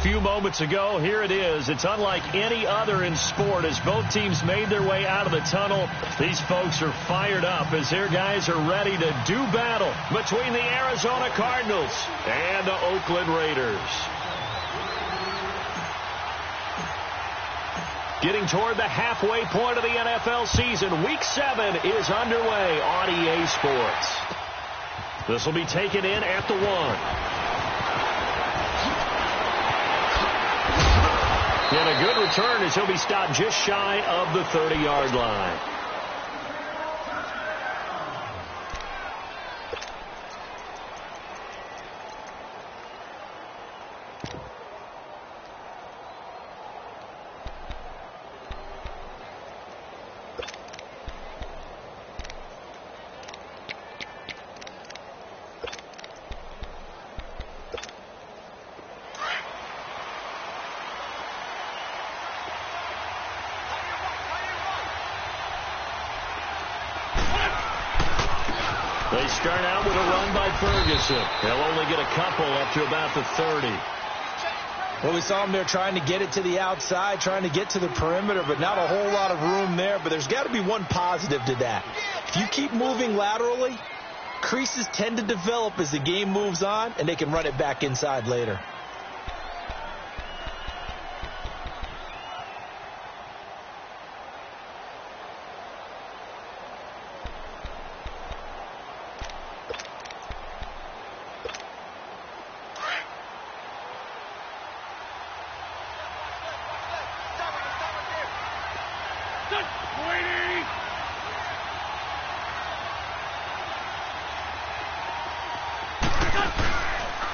few moments ago. Here it is. It's unlike any other in sport as both teams made their way out of the tunnel. These folks are fired up as their guys are ready to do battle between the Arizona Cardinals and the Oakland Raiders. Getting toward the halfway point of the NFL season, Week 7 is underway on EA Sports. This will be taken in at the 1. And a good return as he'll be stopped just shy of the 30-yard line. They start out with a run by Ferguson. They'll only get a couple up to about the 30. Well, we saw them there trying to get it to the outside, trying to get to the perimeter, but not a whole lot of room there. But there's got to be one positive to that. If you keep moving laterally, creases tend to develop as the game moves on, and they can run it back inside later.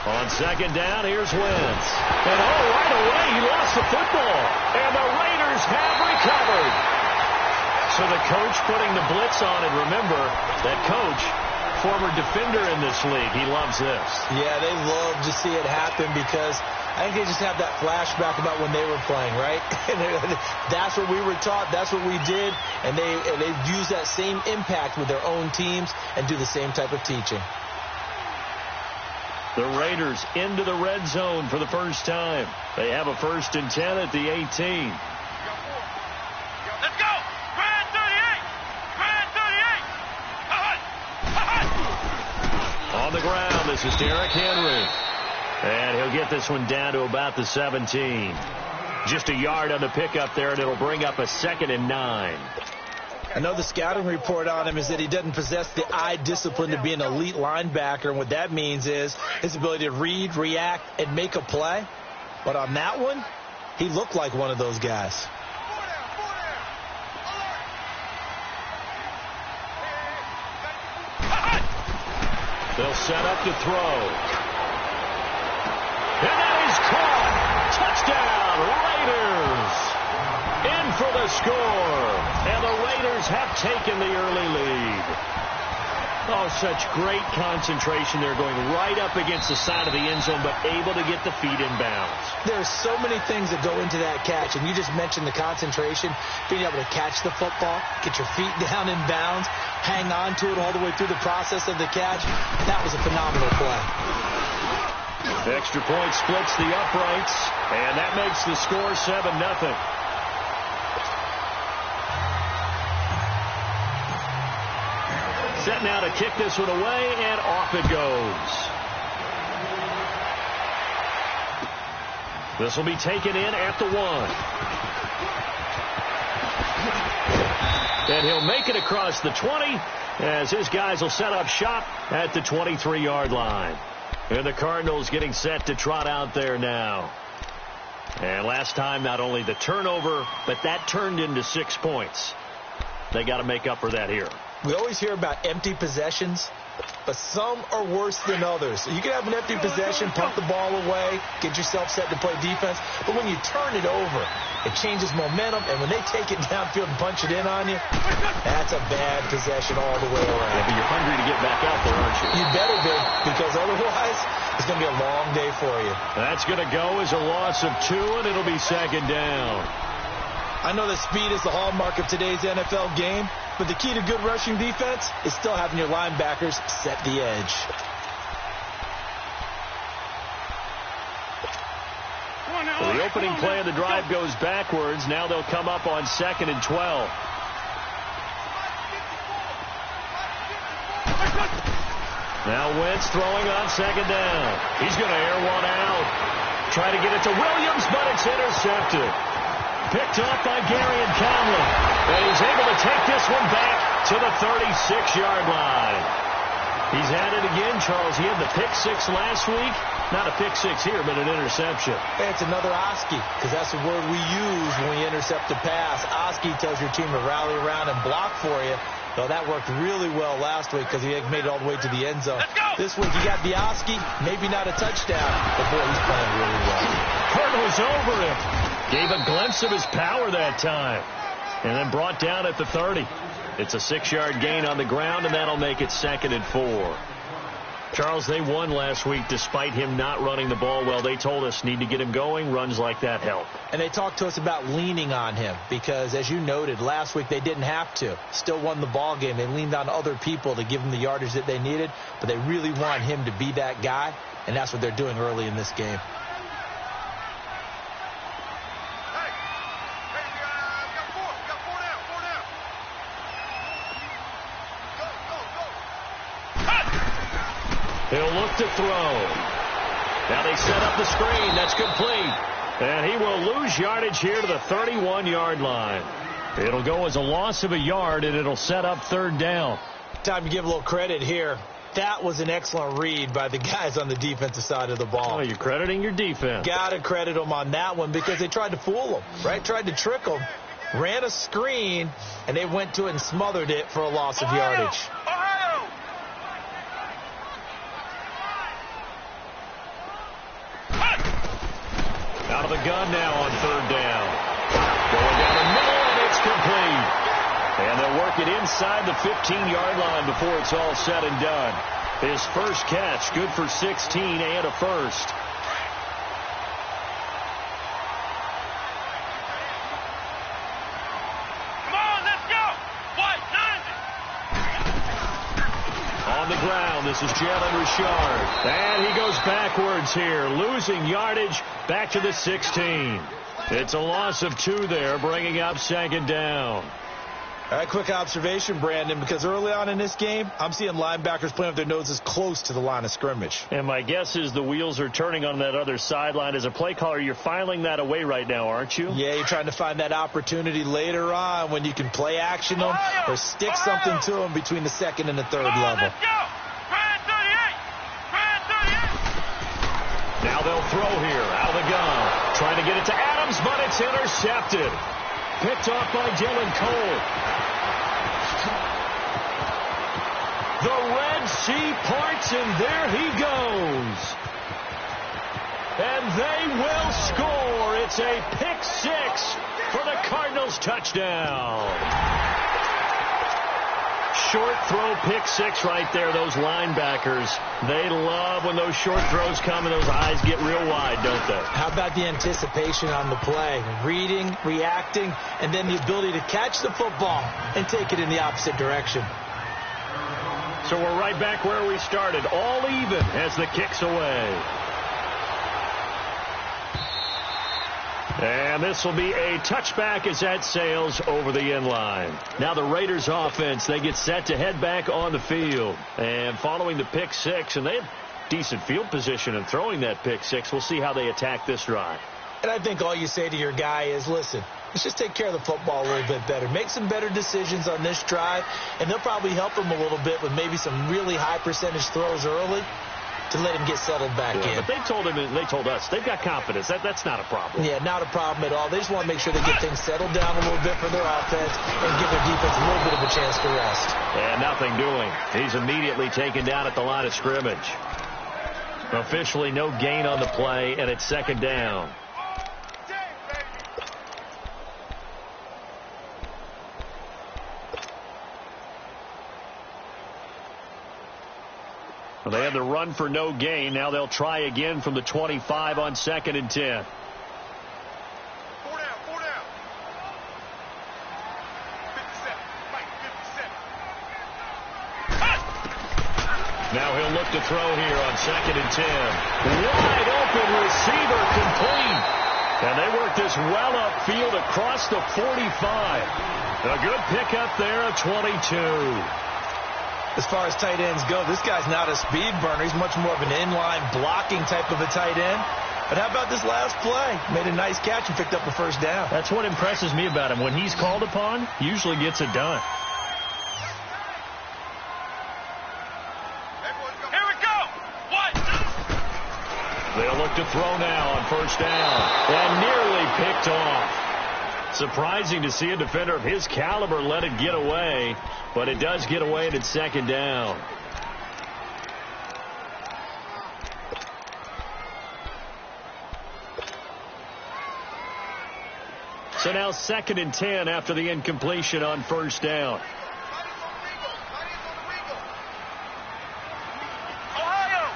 On second down, here's Wentz. And right away, he lost the football. And the Raiders have recovered. So the coach putting the blitz on, and remember, that coach, former defender in this league, he loves this. Yeah, they love to see it happen because I think they just have that flashback about when they were playing, right? That's what we were taught. That's what we did. And they use that same impact with their own teams and do the same type of teaching. The Raiders into the red zone for the first time. They have a 1st and 10 at the 18. Let's go! Brad 38! Brad 38! On the ground, this is Derrick Henry. And he'll get this one down to about the 17. Just a yard on the pickup there, and it'll bring up a 2nd and 9. I know the scouting report on him is that he doesn't possess the eye discipline to be an elite linebacker. And what that means is his ability to read, react, and make a play. But on that one, he looked like one of those guys. They'll set up to throw. And that is caught. Touchdown, Raiders. In for the score. And the Raiders have taken the early lead. Oh, such great concentration. They're going right up against the side of the end zone, but able to get the feet in bounds. There's so many things that go into that catch, and you just mentioned the concentration, being able to catch the football, get your feet down in bounds, hang on to it all the way through the process of the catch. That was a phenomenal play. Extra point splits the uprights, and that makes the score 7-0. Set now to kick this one away, and off it goes. This will be taken in at the 1. And he'll make it across the 20 as his guys will set up shop at the 23-yard line. And the Cardinals getting set to trot out there now. And last time, not only the turnover, but that turned into 6 points. They got to make up for that here. We always hear about empty possessions, but some are worse than others. You can have an empty possession, pump the ball away, get yourself set to play defense, but when you turn it over, it changes momentum, and when they take it downfield and punch it in on you, that's a bad possession all the way around. Yeah, but you're hungry to get back out there, aren't you? You better be, because otherwise it's going to be a long day for you. That's going to go as a loss of 2, and it'll be 2nd down. I know that speed is the hallmark of today's NFL game, but the key to good rushing defense is still having your linebackers set the edge. Well, the opening play of the drive goes backwards. Now they'll come up on 2nd and 12. Now Wentz throwing on 2nd down. He's going to air one out. Try to get it to Williams, but it's intercepted. Picked off by Gary and Conley. And he's able to take this one back to the 36-yard line. He's had it again, Charles. He had the pick 6 last week. Not a pick 6 here, but an interception. Hey, it's another Oski, because that's the word we use when we intercept a pass. Oski tells your team to rally around and block for you. Well, that worked really well last week because he made it all the way to the end zone. This week he got the Oski, maybe not a touchdown, but boy, he's playing really well. Hurdles over him. Gave a glimpse of his power that time. And then brought down at the 30. It's a 6-yard gain on the ground, and that'll make it 2nd and 4. Charles, they won last week despite him not running the ball well. They told us need to get him going. Runs like that help. And they talked to us about leaning on him because, as you noted, last week they didn't have to. Still won the ball game. They leaned on other people to give them the yardage that they needed, but they really want him to be that guy, and that's what they're doing early in this game. He'll look to throw. Now they set up the screen. That's complete. And he will lose yardage here to the 31-yard line. It'll go as a loss of a yard, and it'll set up 3rd down. Time to give a little credit here. That was an excellent read by the guys on the defensive side of the ball. Oh, you're crediting your defense. Got to credit them on that one because they tried to fool them, right? Tried to trick them. Ran a screen, and they went to it and smothered it for a loss of yardage. Out of the gun now on 3rd down. Going down the middle, and it's complete. And they'll work it inside the 15-yard line before it's all said and done. His first catch, good for 16 and a first. Come on, let's go. White, 90. On the ground, this is Jalen Richard. And he goes backwards here, losing yardage back to the 16. It's a loss of 2 there, bringing up 2nd down. All right, quick observation, Brandon, because early on in this game, I'm seeing linebackers playing with their noses close to the line of scrimmage. And my guess is the wheels are turning on that other sideline. As a play caller, you're filing that away right now, aren't you? Yeah, you're trying to find that opportunity later on when you can play action them or stick something to them between the 2nd and the 3rd level. Let's go. Brand 38. Brand 38. Now they'll throw here, out of the gun. Trying to get it to Adams, but it's intercepted. Picked off by Dylan Cole. The Red Sea parts, and there he goes. And they will score. It's a pick 6 for the Cardinals touchdown. Short throw pick 6 right there. Those linebackers, they love when those short throws come and those eyes get real wide, don't they? How about the anticipation on the play? Reading, reacting, and then the ability to catch the football and take it in the opposite direction. So we're right back where we started, all even as the kick's away. And this will be a touchback as that sails over the end line. Now the Raiders offense, they get set to head back on the field. And following the pick 6, and they have decent field position in throwing that pick 6. We'll see how they attack this drive. And I think all you say to your guy is, listen, let's just take care of the football a little bit better. Make some better decisions on this drive, and they'll probably help him a little bit with maybe some really high percentage throws early to let him get settled back in. But they told us they've got confidence. That's not a problem. Yeah, not a problem at all. They just want to make sure they get things settled down a little bit for their offense and give their defense a little bit of a chance to rest. And nothing doing. He's immediately taken down at the line of scrimmage. Officially no gain on the play, and it's 2nd down. Well, they had the run for no gain. Now they'll try again from the 25 on 2nd and 10. 4 down, 4 down. 57, Mike, 57. Now he'll look to throw here on 2nd and 10. Wide open receiver complete. this well upfield across the 45. A good pickup there, a 22. As far as tight ends go, this guy's not a speed burner. He's much more of an inline blocking type of a tight end. But how about this last play? Made a nice catch and picked up a first down. That's what impresses me about him. When he's called upon, usually gets it done. Here we go. 1, 2. They'll look to throw now on first down. And nearly picked off. Surprising to see a defender of his caliber let it get away. But it does get away and it's second down. So now 2nd and 10 after the incompletion on first down. Ohio.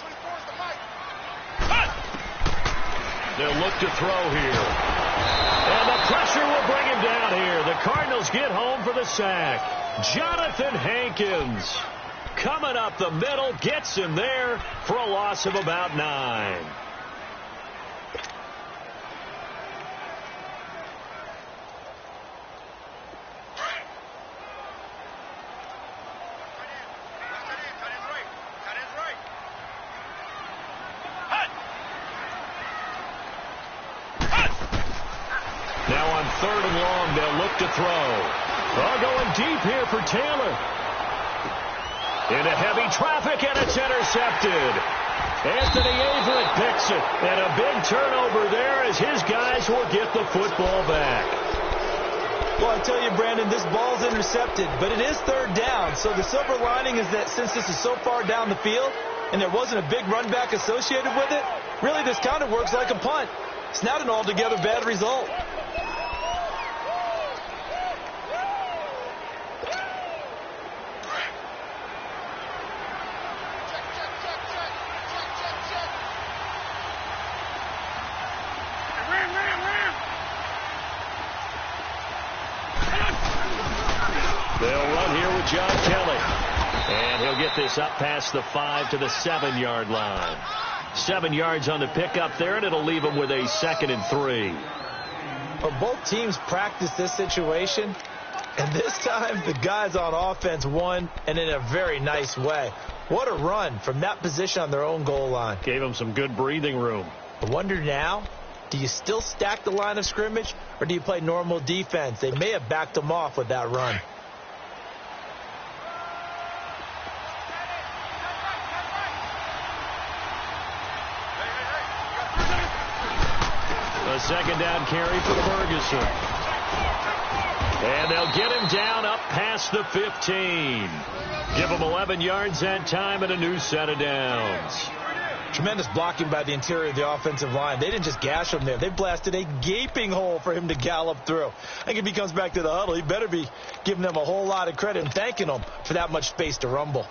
24's the mic. They'll look to throw here. And the pressure will bring him down here. The Cardinals get home for the sack. Jonathan Hankins coming up the middle, gets him there for a loss of about 9. Now on 3rd and long, they'll look to throw. Going deep here for Taylor. Into heavy traffic, and it's intercepted. Anthony Averett picks it. And a big turnover there as his guys will get the football back. Well, I tell you, Brandon, this ball's intercepted, but it is 3rd down. So the silver lining is that since this is so far down the field and there wasn't a big run back associated with it, really this kind of works like a punt. It's not an altogether bad result. They'll run here with John Kelly. And he'll get this up past the 5 to the 7-yard line. 7 yards on the pickup there, and it'll leave him with a 2nd and 3. Well, both teams practice this situation, and this time the guys on offense won, and in a very nice way. What a run from that position on their own goal line. Gave him some good breathing room. I wonder now, do you still stack the line of scrimmage, or do you play normal defense? They may have backed them off with that run. A 2nd down carry for Ferguson. And they'll get him down up past the 15. Give him 11 yards that time and a new set of downs. Tremendous blocking by the interior of the offensive line. They didn't just gash him there. They blasted a gaping hole for him to gallop through. I think if he comes back to the huddle, he better be giving them a whole lot of credit and thanking them for that much space to rumble.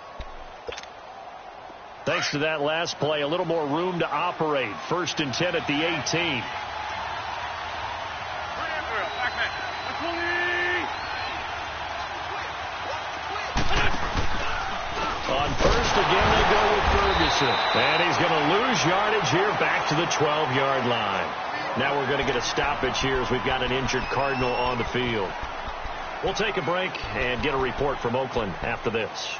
Thanks to that last play, a little more room to operate. 1st and 10 at the 18. On 1st, again, they go with Ferguson. And he's going to lose yardage here back to the 12-yard line. Now we're going to get a stoppage here as we've got an injured Cardinal on the field. We'll take a break and get a report from Oakland after this.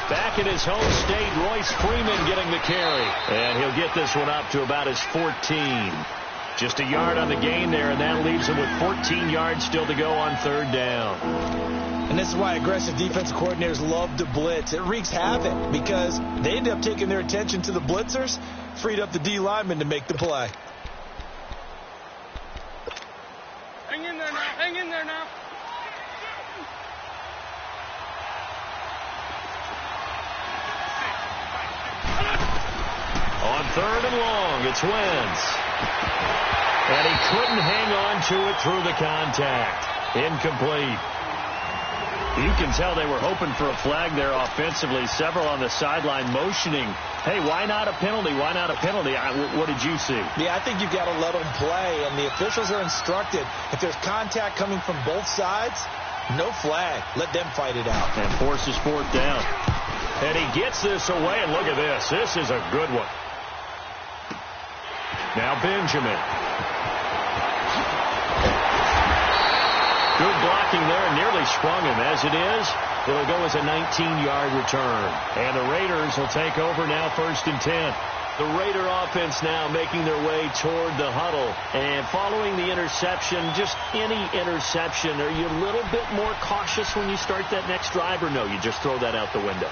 Back in his home state, Royce Freeman getting the carry. And he'll get this one up to about his 14. Just a yard on the gain there, and that leaves him with 14 yards still to go on 3rd down. And this is why aggressive defensive coordinators love to blitz. It wreaks havoc because they end up taking their attention to the blitzers, freed up the D lineman to make the play. Hang in there now. Hang in there now. On 3rd and long, it's Wentz. And he couldn't hang on to it through the contact. Incomplete. You can tell they were hoping for a flag there offensively. Several on the sideline motioning, hey, why not a penalty? Why not a penalty? What did you see? Yeah, I think you've got to let them play, and the officials are instructed. If there's contact coming from both sides, no flag. Let them fight it out. And forces 4th down. And he gets this away, and look at this. This is a good one. Now Benjamin. Good blocking there, nearly sprung him. As it is, it'll go as a 19-yard return. And the Raiders will take over now 1st and 10. The Raider offense now making their way toward the huddle. And following the interception, just any interception, are you a little bit more cautious when you start that next drive, or no, you just throw that out the window?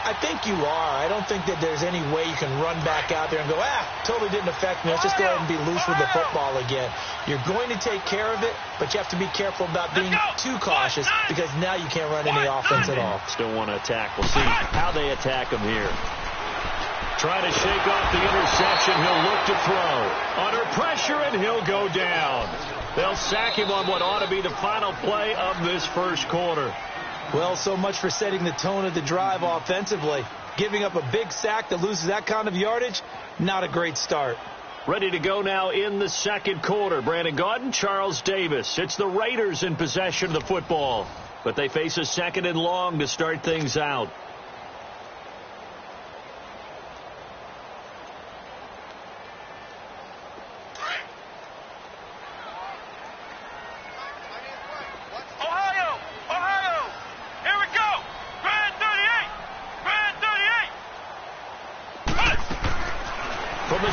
I think you are. I don't think that there's any way you can run back out there and go, totally didn't affect me. Let's just go ahead and be loose with the football again. You're going to take care of it, but you have to be careful about being too cautious because now you can't run any offense at all. Still want to attack. We'll see how they attack him here. Trying to shake off the interception. He'll look to throw. Under pressure, and he'll go down. They'll sack him on what ought to be the final play of this first quarter. Well, so much for setting the tone of the drive offensively. Giving up a big sack that loses that kind of yardage, not a great start. Ready to go now in the second quarter. Brandon Gaudin, Charles Davis. It's the Raiders in possession of the football, but they face a 2nd and long to start things out.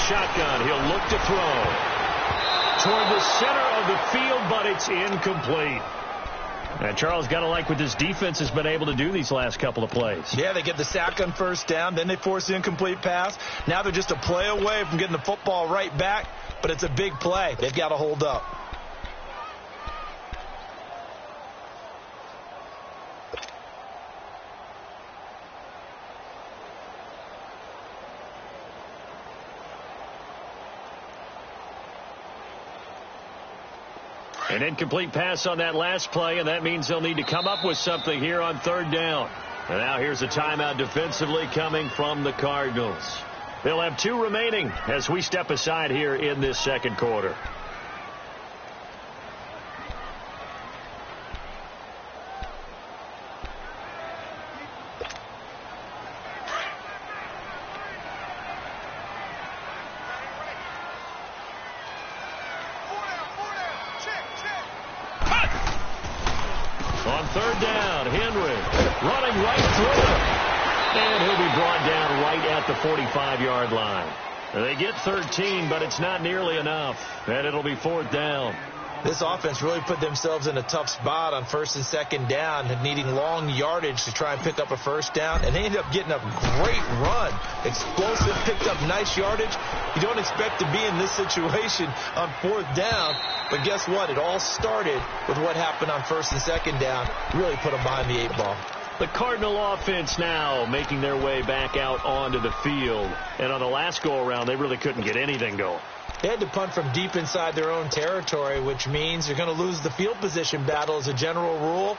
Shotgun. He'll look to throw toward the center of the field, but it's incomplete. And Charles, got to like what this defense has been able to do these last couple of plays. Yeah, they get the sack on 1st down, then they force the incomplete pass. Now they're just a play away from getting the football right back, but it's a big play. They've got to hold up. An incomplete pass on that last play, and that means they'll need to come up with something here on 3rd down. And now here's a timeout defensively coming from the Cardinals. They'll have 2 remaining as we step aside here in this second quarter. On 3rd down, Henry running right through it. And he'll be brought down right at the 45-yard line. They get 13, but it's not nearly enough. And it'll be 4th down. This offense really put themselves in a tough spot on 1st and 2nd down, needing long yardage to try and pick up a 1st down. And they ended up getting a great run. Explosive, picked up nice yardage. You don't expect to be in this situation on 4th down. But guess what? It all started with what happened on 1st and 2nd down. Really put them behind the 8 ball. The Cardinal offense now making their way back out onto the field. And on the last go-around, they really couldn't get anything going. They had to punt from deep inside their own territory, which means they're going to lose the field position battle as a general rule.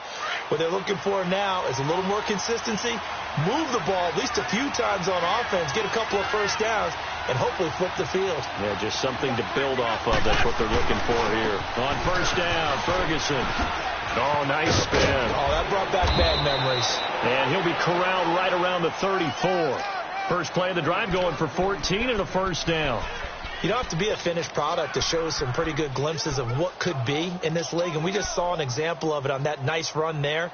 What they're looking for now is a little more consistency, move the ball at least a few times on offense, get a couple of 1st downs, and hopefully flip the field. Yeah, just something to build off of. That's what they're looking for here. On 1st down, Ferguson. Oh, nice spin. Oh, that brought back bad memories. And he'll be corralled right around the 34. First play of the drive going for 14 and a 1st down. You don't have to be a finished product to show some pretty good glimpses of what could be in this league, and we just saw an example of it on that nice run there.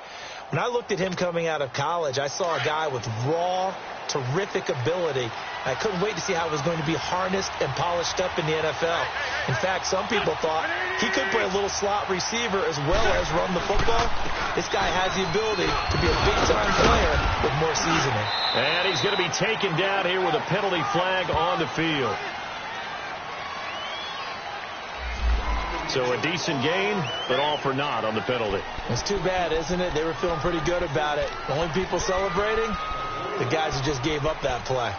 When I looked at him coming out of college, I saw a guy with raw, terrific ability. I couldn't wait to see how it was going to be harnessed and polished up in the NFL. In fact, some people thought he could play a little slot receiver as well as run the football. This guy has the ability to be a big-time player with more seasoning. And he's going to be taken down here with a penalty flag on the field. So a decent gain, but all for naught on the penalty. It's too bad, isn't it? They were feeling pretty good about it. The only people celebrating, the guys who just gave up that play.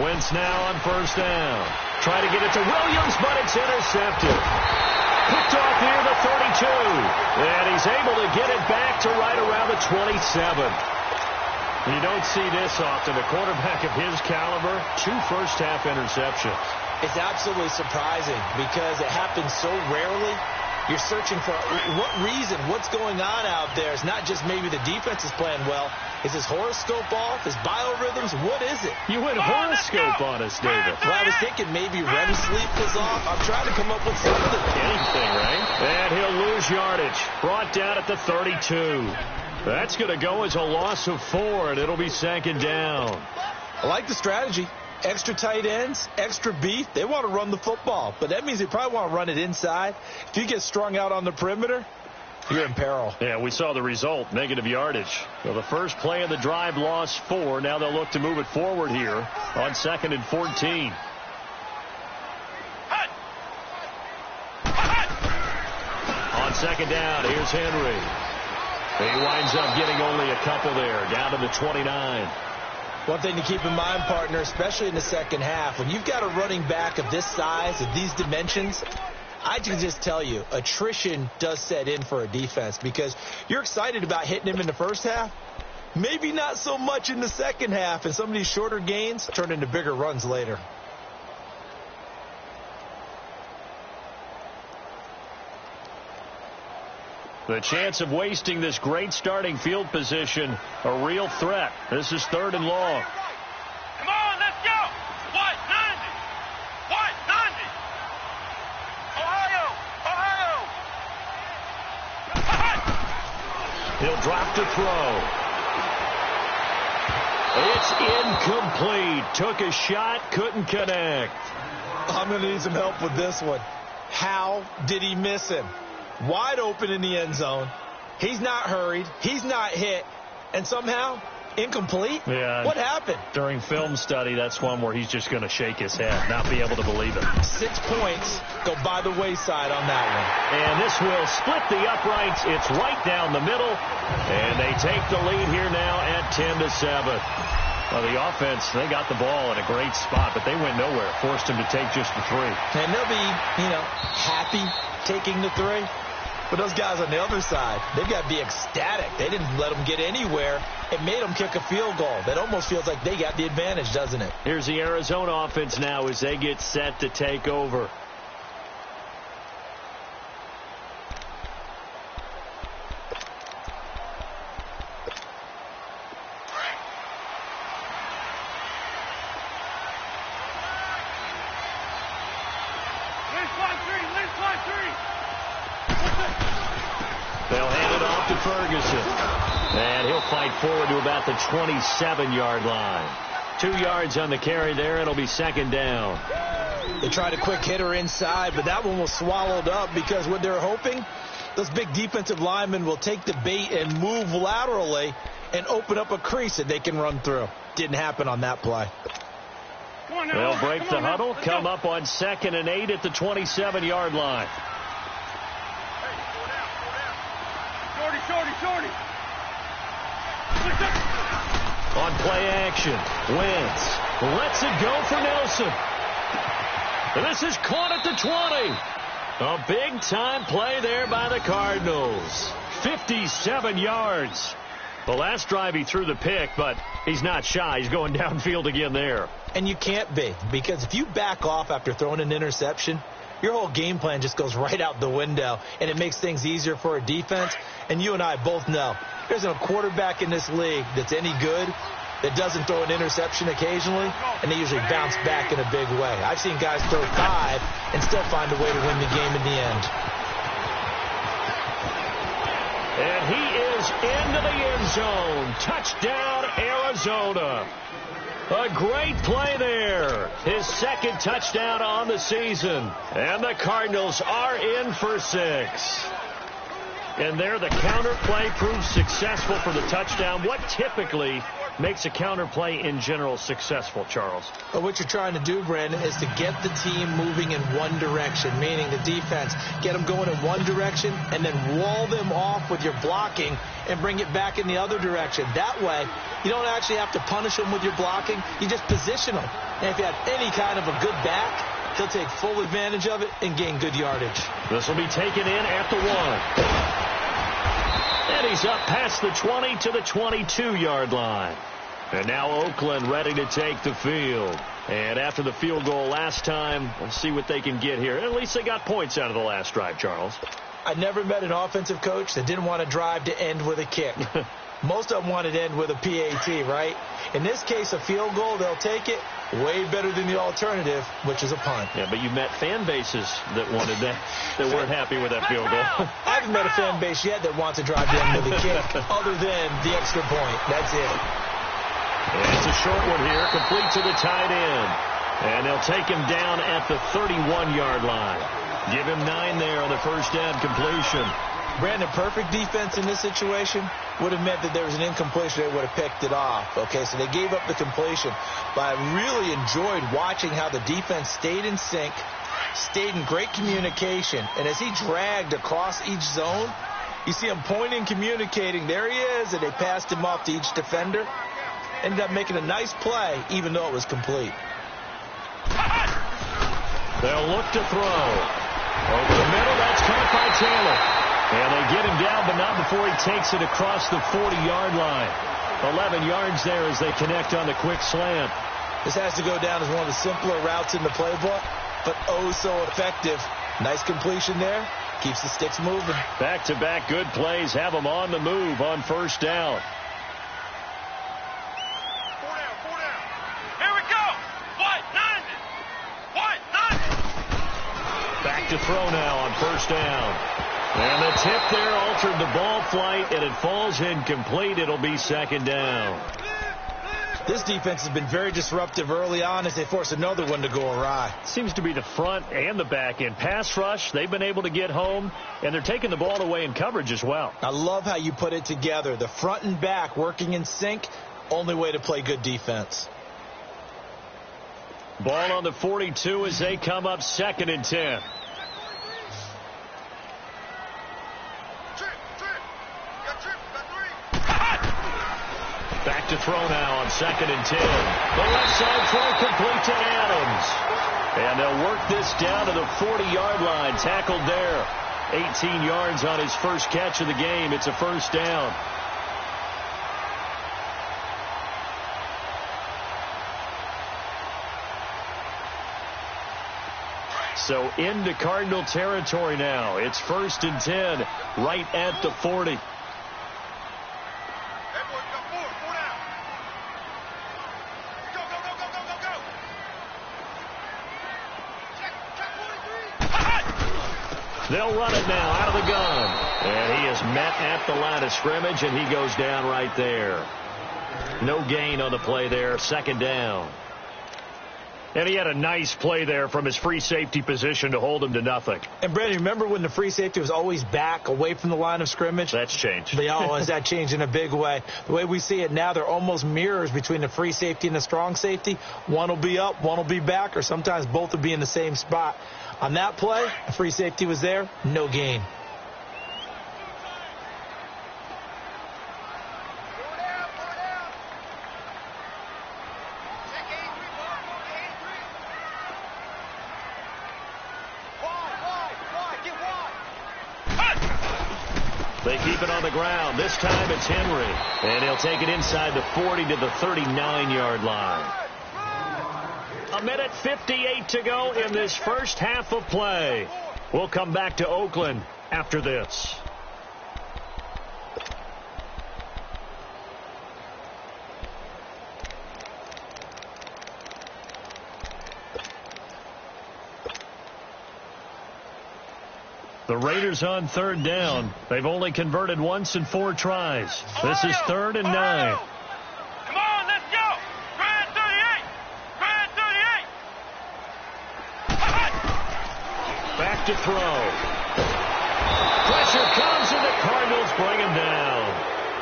Wentz now on first down. Trying to get it to Williams, but it's intercepted. Picked off near the 32. And he's able to get it back to right around the 27. You don't see this often. A quarterback of his caliber, 2 first-half interceptions. It's absolutely surprising because it happens so rarely. You're searching for what reason, what's going on out there. It's not just maybe the defense is playing well. Is his horoscope off? His biorhythms? What is it? You went horoscope on us, David. Well, I was thinking maybe REM sleep was off. I'm trying to come up with something. Anything, right? And he'll lose yardage. Brought down at the 32. That's going to go as a loss of 4, and it'll be second down. I like the strategy. Extra tight ends, extra beef. They want to run the football, but that means they probably want to run it inside. If you get strung out on the perimeter, you're in peril. Yeah, we saw the result, negative yardage. So the first play of the drive lost 4. Now they'll look to move it forward here on 2nd and 14. On second down, here's Henry. He winds up getting only a couple there, down to the 29. One thing to keep in mind, partner, especially in the second half, when you've got a running back of this size, of these dimensions, I can just tell you, attrition does set in for a defense because you're excited about hitting him in the first half. Maybe not so much in the second half, and some of these shorter gains turn into bigger runs later. The chance of wasting this great starting field position, a real threat. This is 3rd and long. Come on, let's go. What? 90. What? 90. Ohio. He'll drop to throw. It's incomplete. Took a shot, couldn't connect. I'm going to need some help with this one. How did he miss him? Wide open in the end zone. He's not hurried. He's not hit. And somehow, incomplete? Yeah. What happened? During film study, that's one where he's just going to shake his head, not be able to believe it. 6 points go by the wayside on that one. And this will split the uprights. It's right down the middle. And they take the lead here now at 10-7. Well, the offense, they got the ball in a great spot, but they went nowhere. Forced him to take just the 3. And they'll be, happy taking the 3. But those guys on the other side, they've got to be ecstatic. They didn't let them get anywhere. It made them kick a field goal. That almost feels like they got the advantage, doesn't it? Here's the Arizona offense now as they get set to take over. They'll hand it off to Ferguson. And he'll fight forward to about the 27-yard line. 2 yards on the carry there. It'll be second down. They tried a quick hitter inside, but that one was swallowed up because what they're hoping, those big defensive linemen will take the bait and move laterally and open up a crease that they can run through. Didn't happen on that play. They'll break the huddle, come up on 2nd and 8 at the 27-yard line. Shorty. On play action, Wentz lets it go for Nelson. And this is caught at the 20. A big-time play there by the Cardinals. 57 yards. The last drive he threw the pick, but he's not shy. He's going downfield again there. And you can't be, because if you back off after throwing an interception, your whole game plan just goes right out the window, and it makes things easier for a defense. And you and I both know there's no quarterback in this league that's any good that doesn't throw an interception occasionally, and they usually bounce back in a big way. I've seen guys throw 5 and still find a way to win the game in the end. And he is into the end zone. Touchdown, Arizona. A great play there. His 2nd touchdown on the season. And the Cardinals are in for 6. And there the counter play proves successful for the touchdown. What typically makes a counter play in general successful, Charles? But what you're trying to do, Brandon, is to get the team moving in one direction, meaning the defense. Get them going in one direction and then wall them off with your blocking and bring it back in the other direction. That way, you don't actually have to punish them with your blocking. You just position them. And if you have any kind of a good back, he'll take full advantage of it and gain good yardage. This will be taken in at the 1. And he's up past the 20 to the 22-yard line. And now Oakland ready to take the field. And after the field goal last time, let's see what they can get here. At least they got points out of the last drive, Charles. I never met an offensive coach that didn't want to drive to end with a kick. Most of them wanted to end with a PAT, right? In this case, a field goal, they'll take it. Way better than the alternative, which is a punt. Yeah, but you met fan bases that wanted that weren't happy with that field goal. I haven't met a fan base yet that wants to drive to end with a kick other than the extra point. That's it. And it's a short one here, complete to the tight end. And they'll take him down at the 31-yard line. Give him 9 there on the first down completion. Brandon, perfect defense in this situation would have meant that there was an incompletion. They would have picked it off. Okay, so they gave up the completion. But I really enjoyed watching how the defense stayed in sync, stayed in great communication. And as he dragged across each zone, you see him pointing, communicating. There he is, and they passed him off to each defender. Ended up making a nice play, even though it was complete. They'll look to throw. Over the middle, that's caught by Taylor. And they get him down, but not before he takes it across the 40-yard line. 11 yards there as they connect on the quick slant. This has to go down as one of the simpler routes in the playbook, but oh so effective. Nice completion there. Keeps the sticks moving. Back-to-back good plays have them on the move on first down. Back to throw now on first down. And the tip there altered the ball flight, and it falls incomplete. It'll be second down. This defense has been very disruptive early on as they force another one to go awry. Seems to be the front and the back end. Pass rush, they've been able to get home, and they're taking the ball away in coverage as well. I love how you put it together. The front and back working in sync, only way to play good defense. Ball on the 42 as they come up 2nd and 10. Back to throw now on 2nd and 10. The left side throw complete to Adams. And they'll work this down to the 40-yard line. Tackled there. 18 yards on his first catch of the game. It's a first down. So into Cardinal territory now. It's 1st and 10 right at the 40. They'll run it now out of the gun. And he is met at the line of scrimmage, and he goes down right there. No gain on the play there. 2nd down. And he had a nice play there from his free safety position to hold him to nothing. And, Brandon, remember when the free safety was always back away from the line of scrimmage? That's changed. Is that changed in a big way? The way we see it now, they're almost mirrors between the free safety and the strong safety. One will be up, one will be back, or sometimes both will be in the same spot. On that play, the free safety was there, no gain. They keep it on the ground. This time it's Henry. And he'll take it inside the 40 to the 39-yard line. 1:58 to go in this first half of play. We'll come back to Oakland after this. The Raiders on 3rd down. They've only converted once in 4 tries. This is 3rd and 9. Come on, let's go. Grand 38. Grand 38. Back to throw. Pressure comes, and the Cardinals bring him down.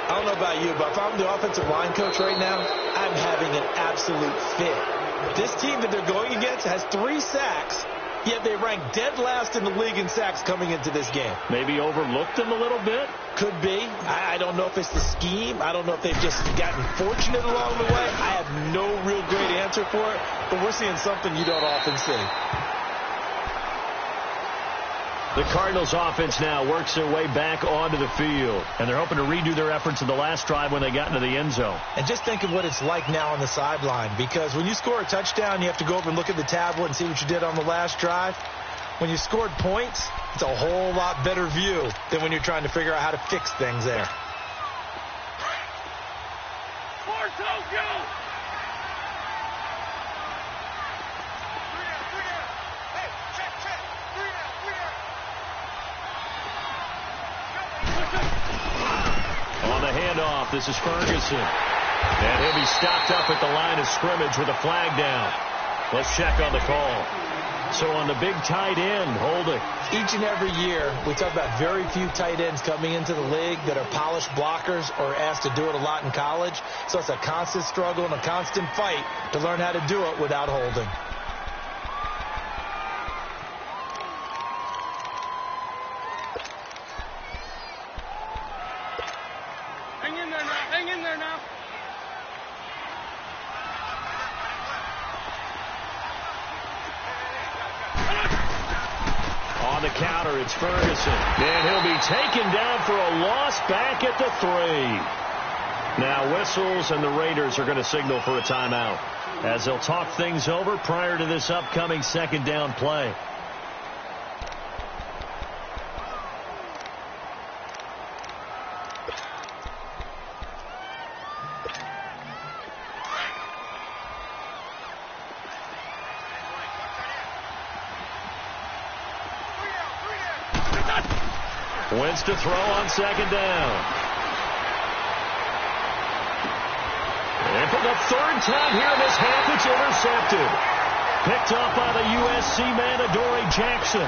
I don't know about you, but if I'm the offensive line coach right now, I'm having an absolute fit. This team that they're going against has 3 sacks, yet they rank dead last in the league in sacks coming into this game. Maybe overlooked them a little bit? Could be. I don't know if it's the scheme. I don't know if they've just gotten fortunate along the way. I have no real great answer for it, but we're seeing something you don't often see. The Cardinals offense now works their way back onto the field, and they're hoping to redo their efforts in the last drive when they got into the end zone. And just think of what it's like now on the sideline, because when you score a touchdown, you have to go over and look at the tablet and see what you did on the last drive. When you scored points, it's a whole lot better view than when you're trying to figure out how to fix things there. On the handoff, this is Ferguson. And he'll be stopped up at the line of scrimmage with a flag down. Let's check on the call. So on the big tight end, holding. Each and every year, we talk about very few tight ends coming into the league that are polished blockers or asked to do it a lot in college. So it's a constant struggle and a constant fight to learn how to do it without holding. Hang in there now. Hang in there now. On the counter, it's Ferguson. And he'll be taken down for a loss back at the 3. Now whistles, and the Raiders are going to signal for a timeout as they'll talk things over prior to this upcoming second down play. Wentz to throw on second down. And for the 3rd time here in this half, it's intercepted. Picked off by the USC man, Adoree Jackson.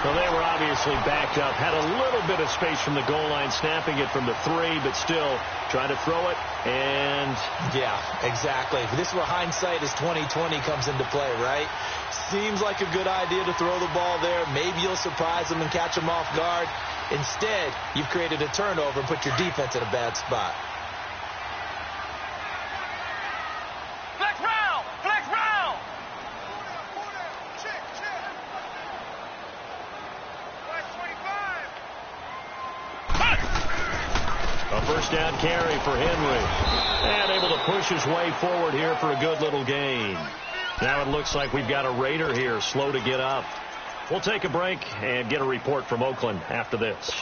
Well, they were obviously backed up. Had a little bit of space from the goal line, snapping it from the 3, but still trying to throw it. And yeah, exactly. This is where hindsight is 20/20 comes into play, right? Seems like a good idea to throw the ball there. Maybe you'll surprise them and catch them off guard. Instead, you've created a turnover and put your defense in a bad spot. Flex round! Flex round! Check, check. Flex 25. a first down carry for Henry. And able to push his way forward here for a good little gain. Now it looks like we've got a Raider here slow to get up. We'll take a break and get a report from Oakland after this.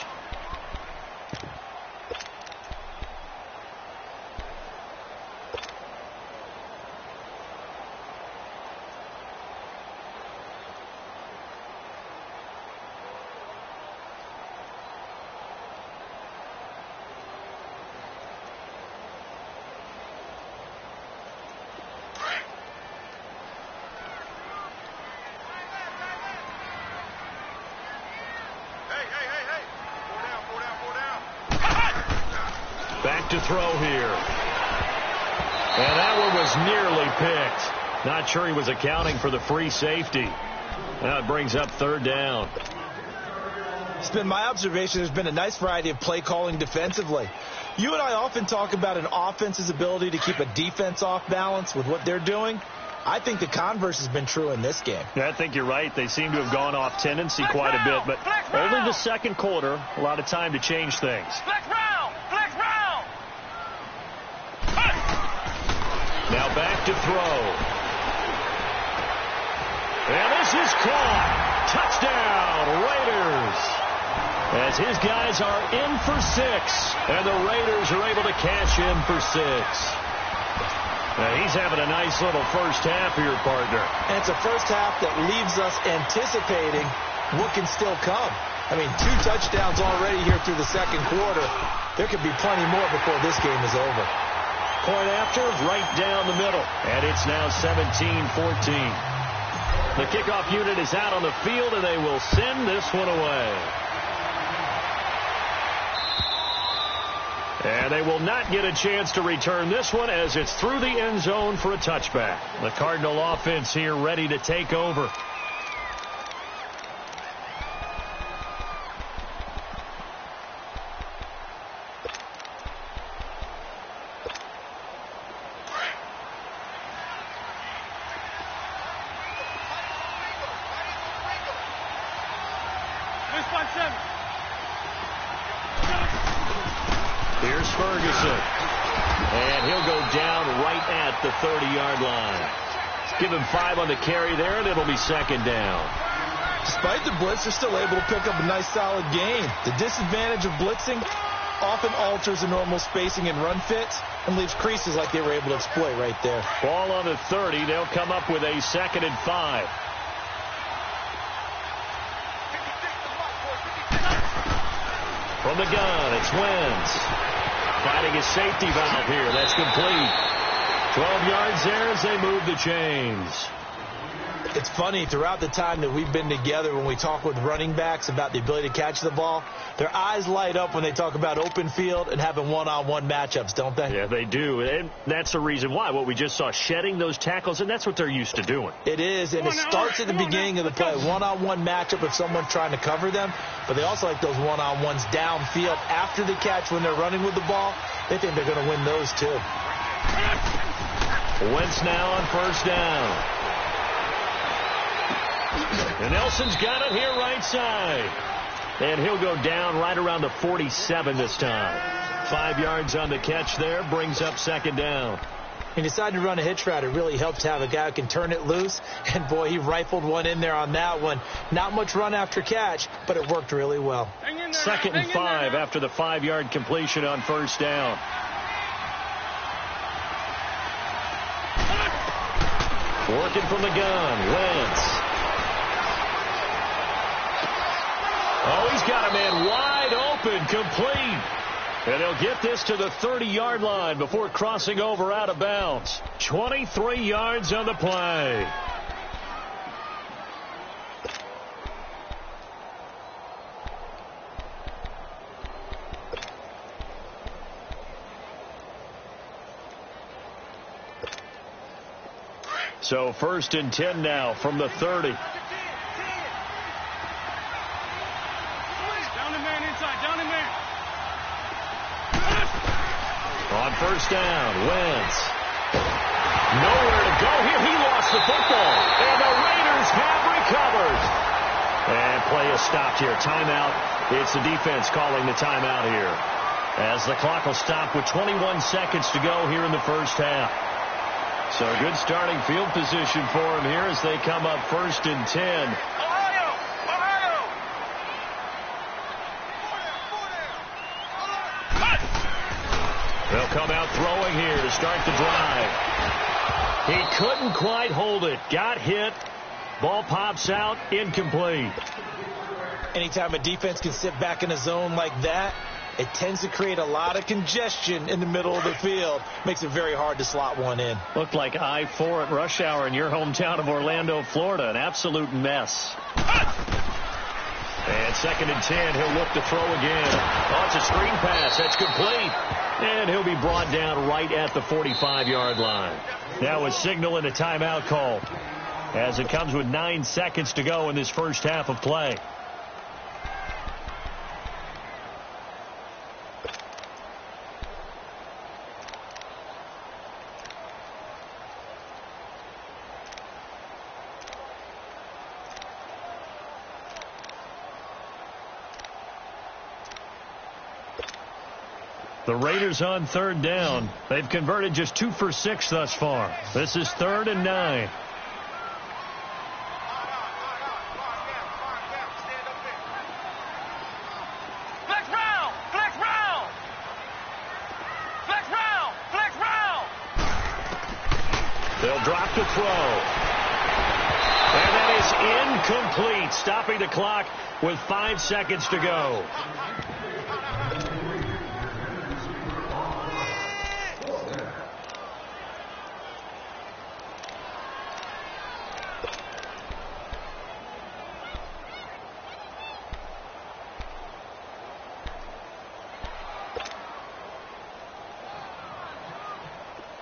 Back to throw here. And that one was nearly picked. Not sure he was accounting for the free safety. Now it brings up 3rd down. It's been my observation there's been a nice variety of play calling defensively. You and I often talk about an offense's ability to keep a defense off balance with what they're doing. I think the converse has been true in this game. Yeah, I think you're right. They seem to have gone off tendency quite a bit, but only the second quarter, a lot of time to change things. Flex round! Flex round! Now back to throw. And this is caught. Touchdown, Raiders. As his guys are in for 6, and the Raiders are able to cash in for 6. Now he's having a nice little first half here, partner. And it's a first half that leaves us anticipating what can still come. I mean, 2 touchdowns already here through the second quarter. There could be plenty more before this game is over. Point after, right down the middle. And it's now 17-14. The kickoff unit is out on the field, and they will send this one away. And they will not get a chance to return this one as it's through the end zone for a touchback. The Cardinal offense here ready to take over. Here's Ferguson. And he'll go down right at the 30-yard line. Give him 5 on the carry there, and it'll be second down. Despite the blitz, they're still able to pick up a nice, solid gain. The disadvantage of blitzing often alters the normal spacing and run fits and leaves creases like they were able to exploit right there. Ball on the 30. They'll come up with a 2nd and 5. From the gun, it's Wentz. Finding his safety valve here. That's complete. 12 yards there as they move the chains. It's funny, throughout the time that we've been together, when we talk with running backs about the ability to catch the ball, their eyes light up when they talk about open field and having one-on-one matchups, don't they? Yeah, they do. And that's the reason why. What we just saw, shedding those tackles, and that's what they're used to doing. It is, and it starts at the beginning of the play. One-on-one matchup if someone's trying to cover them, but they also like those one-on-ones downfield after the catch when they're running with the ball. They think they're going to win those too. Wentz now on first down. And Nelson's got it here right side. And he'll go down right around the 47 this time. 5 yards on the catch there, brings up second down. He decided to run a hitch route. It really helps to have a guy who can turn it loose. And, boy, he rifled one in there on that one. Not much run after catch, but it worked really well. 2nd and 5 after the 5-yard completion on first down. Working from the gun, Wentz. Oh, he's got a man wide open, complete. And he'll get this to the 30-yard line before crossing over out of bounds. 23 yards on the play. So 1st and 10 now from the 30. On first down, Wentz. Nowhere to go here. He lost the football. And the Raiders have recovered. And play is stopped here. Timeout. It's the defense calling the timeout here. As the clock will stop with 21 seconds to go here in the first half. So good starting field position for them here as they come up 1st and 10. They'll come out throwing here to start the drive. He couldn't quite hold it. Got hit. Ball pops out. Incomplete. Anytime a defense can sit back in a zone like that, it tends to create a lot of congestion in the middle of the field. Makes it very hard to slot one in. Looked like I-4 at rush hour in your hometown of Orlando, Florida. An absolute mess. And 2nd and 10. He'll look to throw again. Oh, it's a screen pass. That's complete. And he'll be brought down right at the 45-yard line. Now a signal and a timeout call as it comes with 9 seconds to go in this first half of play. The Raiders on 3rd down. They've converted just 2 for 6 thus far. This is 3rd and 9. Flex round! Flex round! Flex round! Flex round! They'll drop to throw. And that is incomplete. Stopping the clock with 5 seconds to go.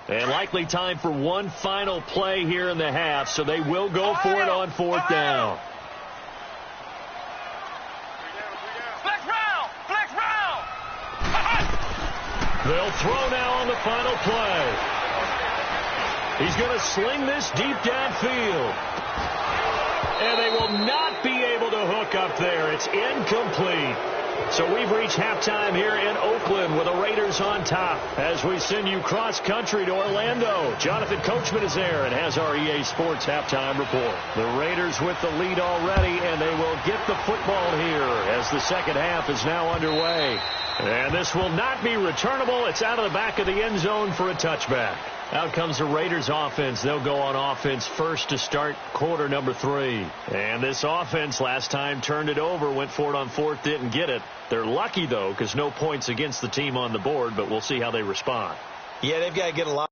And likely time for one final play here in the half, so they will go for it on fourth down. Flex round! Flex round! They'll throw now on the final play. He's going to sling this deep downfield. And they will not be able to hook up there. It's incomplete. So we've reached halftime here in Oakland with the Raiders on top as we send you cross-country to Orlando. Jonathan Coachman is there and has our EA Sports halftime report. The Raiders with the lead already, and they will get the football here as the second half is now underway. And this will not be returnable. It's out of the back of the end zone for a touchback. Out comes the Raiders offense. They'll go on offense first to start quarter number 3. And this offense last time turned it over, went for it on fourth, didn't get it. They're lucky, though, because no points against the team on the board, but we'll see how they respond. Yeah, they've got to get a lot.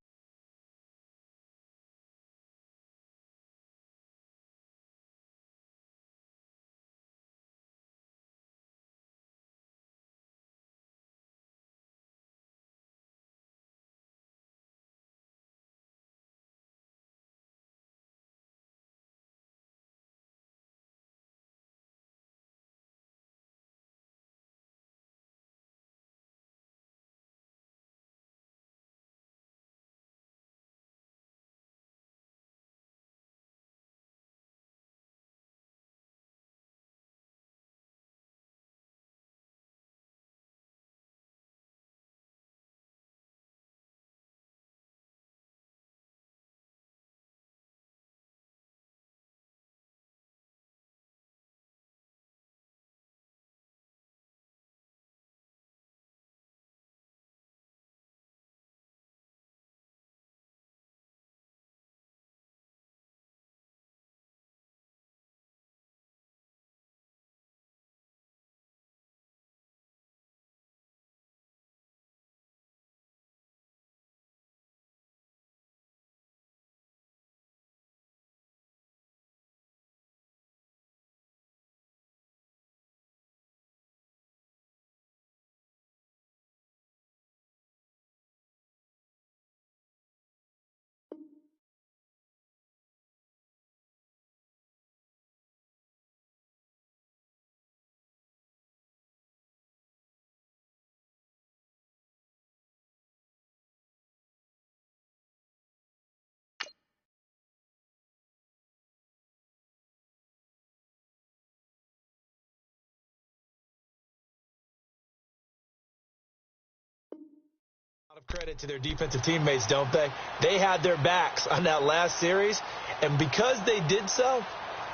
Of credit to their defensive teammates, don't they? They had their backs on that last series, and because they did so,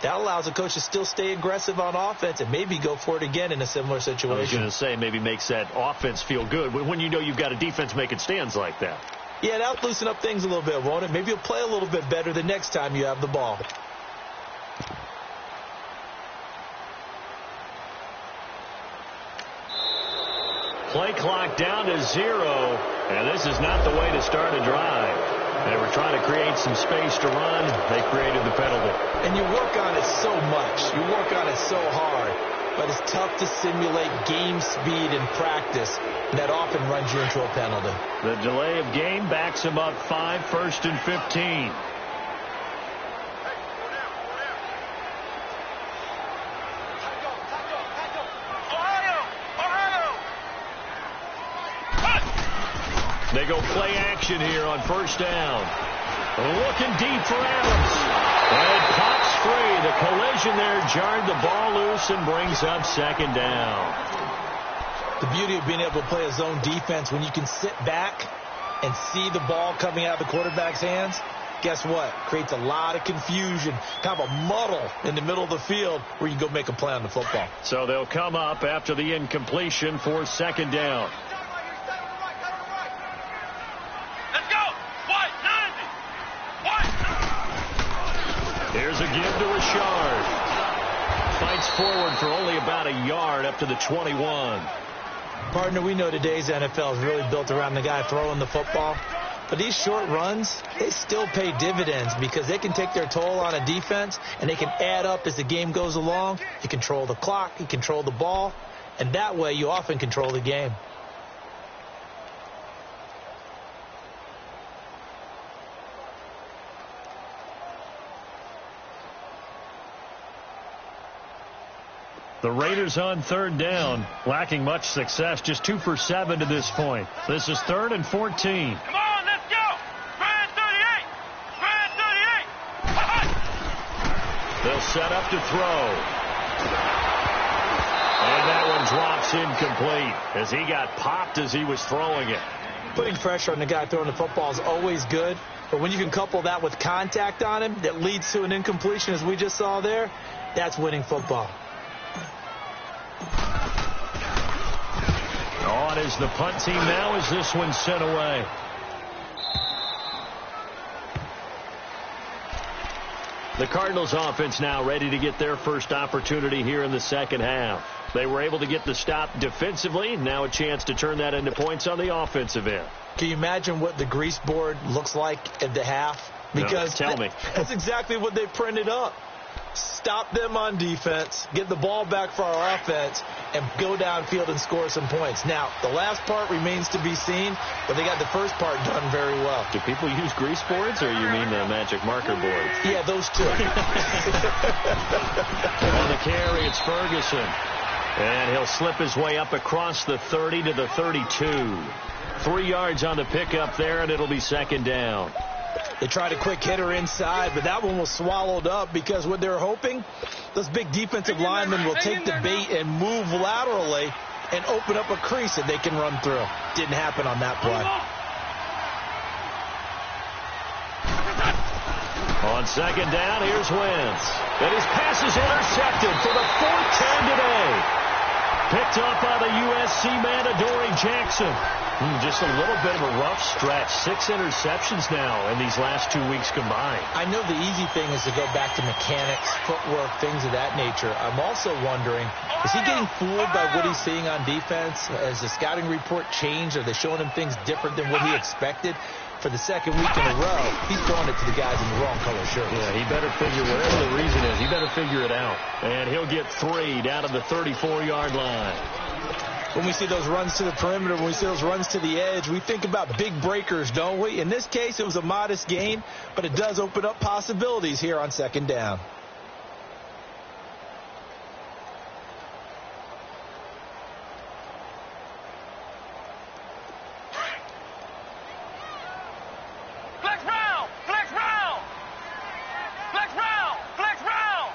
that allows a coach to still stay aggressive on offense and maybe go for it again in a similar situation. I was going to say maybe makes that offense feel good when you know you've got a defense making stands like that. Yeah, that'll loosen up things a little bit, won't it? Maybe you'll play a little bit better the next time you have the ball. Play clock down to 0, and this is not the way to start a drive. They were trying to create some space to run. They created the penalty. And you work on it so much. You work on it so hard. But it's tough to simulate game speed in practice. And that often runs you into a penalty. The delay of game backs him up 5, 1st and 15. They go play action here on first down. Looking deep for Adams. And it pops free. The collision there jarred the ball loose and brings up second down. The beauty of being able to play a zone defense when you can sit back and see the ball coming out of the quarterback's hands, guess what? Creates a lot of confusion, kind of a muddle in the middle of the field where you go make a play on the football. So they'll come up after the incompletion for second down. Here's a give to Richard. Fights forward for only about a yard up to the 21. Partner, we know today's NFL is really built around the guy throwing the football. But these short runs, they still pay dividends because they can take their toll on a defense and they can add up as the game goes along. You control the clock, you control the ball, and that way you often control the game. The Raiders on third down, lacking much success, just 2 for 7 to this point. This is 3rd and 14. Come on, let's go. Spread 38. Spread 38. They'll set up to throw. And that one drops incomplete as he got popped as he was throwing it. Putting pressure on the guy throwing the football is always good, but when you can couple that with contact on him that leads to an incompletion, as we just saw there, that's winning football. On is the punt team now as this one's sent away. The Cardinals offense now ready to get their first opportunity here in the second half. They were able to get the stop defensively. Now a chance to turn that into points on the offensive end. Can you imagine what the grease board looks like at the half? Because no, tell me. That's exactly what they printed up. Stop them on defense, get the ball back for our offense, and go downfield and score some points. Now, the last part remains to be seen, but they got the first part done very well. Do people use grease boards, or you mean the magic marker boards? Yeah, those two. On the carry, it's Ferguson. And he'll slip his way up across the 30 to the 32. 3 yards on the pickup there, and it'll be second down. They tried a quick hitter inside, but that one was swallowed up because what they're hoping, those big defensive linemen will take the bait and move laterally and open up a crease that they can run through. Didn't happen on that play. On second down, here's Wentz. And his pass is intercepted for the 4th time today. Picked up by the USC man, Adoree Jackson. Just a little bit of a rough stretch. 6 interceptions now in these last 2 weeks combined. I know the easy thing is to go back to mechanics, footwork, things of that nature. I'm also wondering, is he getting fooled by what he's seeing on defense? Has the scouting report changed? Are they showing him things different than what he expected? For the second week in a row, he's throwing it to the guys in the wrong color shirts. Yeah, he better figure, whatever the reason is, he better figure it out. And he'll get 3 down to the 34-yard line. When we see those runs to the perimeter, when we see those runs to the edge, we think about big breakers, don't we? In this case, it was a modest gain, but it does open up possibilities here on second down. Flex round. Flex round. Flex round. Flex round.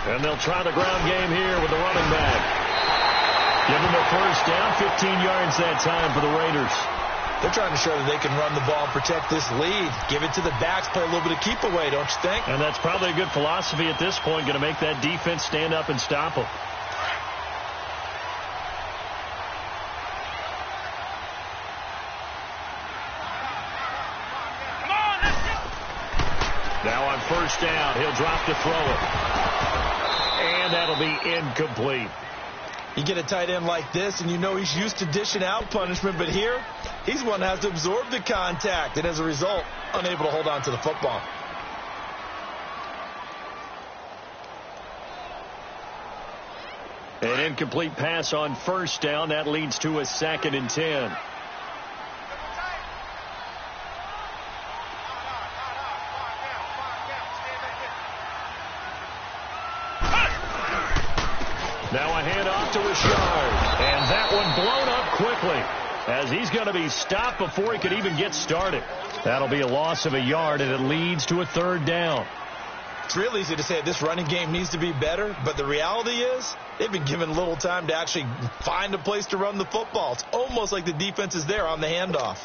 And they'll try the ground game here with the running back. Give him a first down, 15 yards that time for the Raiders. They're trying to show that they can run the ball and protect this lead. Give it to the backs, play a little bit of keep away, don't you think? And that's probably a good philosophy at this point, going to make that defense stand up and stop them. Now on first down, he'll drop to throw it. And that'll be incomplete. You get a tight end like this, and you know he's used to dishing out punishment, but here, he's one that has to absorb the contact, and as a result, unable to hold on to the football. An incomplete pass on first down. That leads to a 2nd and 10. Now a handoff to Richard. And that one blown up quickly as he's going to be stopped before he could even get started. That'll be a loss of a yard, and it leads to a 3rd down. It's real easy to say this running game needs to be better, but the reality is they've been given little time to actually find a place to run the football. It's almost like the defense is there on the handoff.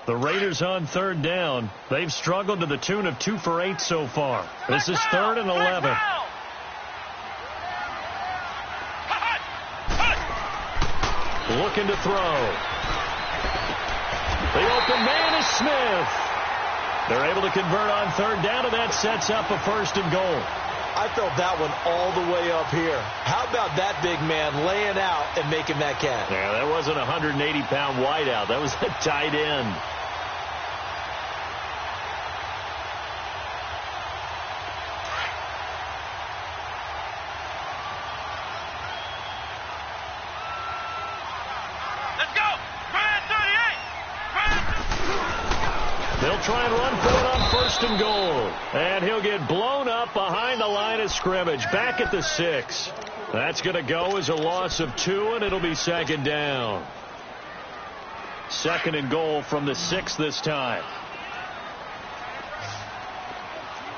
The Raiders on 3rd down. They've struggled to the tune of 2 for 8 so far. This is 3rd and 11. Looking to throw. The open man is Smith. They're able to convert on 3rd down, and that sets up a 1st and goal. I felt that one all the way up here. How about that big man laying out and making that catch? Yeah, that wasn't a 180-pound wideout. That was a tight end. They'll try and run for it on 1st and goal. And he'll get blown up behind the line of scrimmage, back at the 6. That's going to go as a loss of 2, and it'll be 2nd down. 2nd and goal from the 6 this time.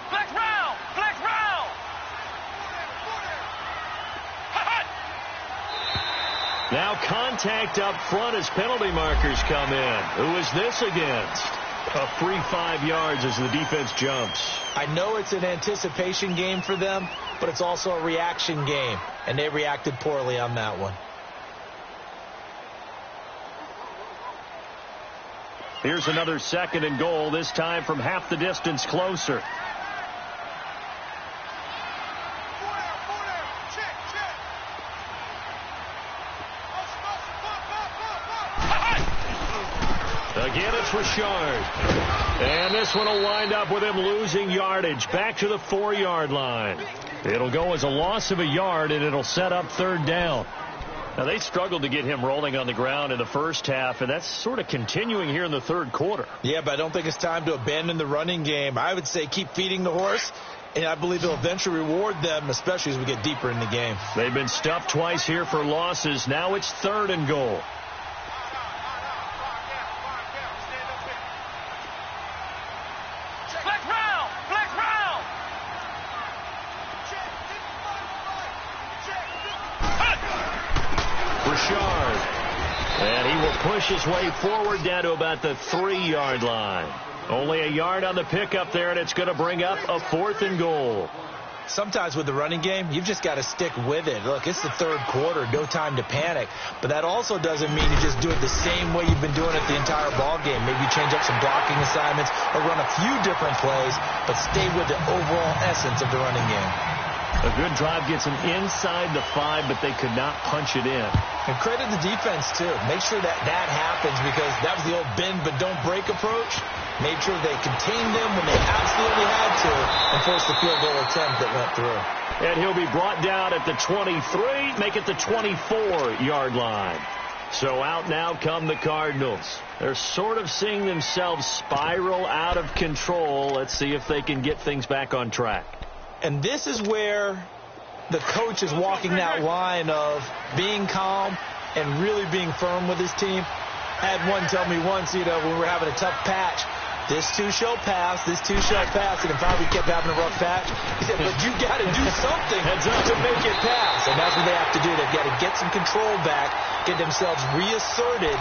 Flex round! Flex round! Now contact up front as penalty markers come in. Who is this against? A free 5 yards as the defense jumps. I know it's an anticipation game for them, but it's also a reaction game, and they reacted poorly on that one. Here's another 2nd and goal, this time from half the distance closer. Again, it's Richard. And this one will wind up with him losing yardage back to the 4-yard line. It'll go as a loss of a yard, and it'll set up 3rd down. Now, they struggled to get him rolling on the ground in the first half, and that's sort of continuing here in the 3rd quarter. Yeah, but I don't think it's time to abandon the running game. I would say keep feeding the horse, and I believe it'll eventually reward them, especially as we get deeper in the game. They've been stuffed twice here for losses. Now it's 3rd and goal. And he will push his way forward down to about the 3-yard line. Only a yard on the pickup there, and it's going to bring up a 4th and goal. Sometimes with the running game, you've just got to stick with it. Look, it's the 3rd quarter, no time to panic. But that also doesn't mean you just do it the same way you've been doing it the entire ball game. Maybe you change up some blocking assignments or run a few different plays, but stay with the overall essence of the running game. A good drive gets them inside the 5, but they could not punch it in. And credit the defense, too. Make sure that that happens, because that was the old bend but don't break approach. Made sure they contained them when they absolutely had to and forced the field goal attempt that went through. And he'll be brought down at the 23, make it the 24-yard line. So out now come the Cardinals. They're sort of seeing themselves spiral out of control. Let's see if they can get things back on track. And this is where the coach is walking that line of being calm and really being firm with his team. I had one tell me once, when we were having a tough patch, this too shall pass, this too shall pass. And if we kept having a rough patch, he said, but you got to do something to make it pass. And that's what they have to do. They've got to get some control back, get themselves reasserted,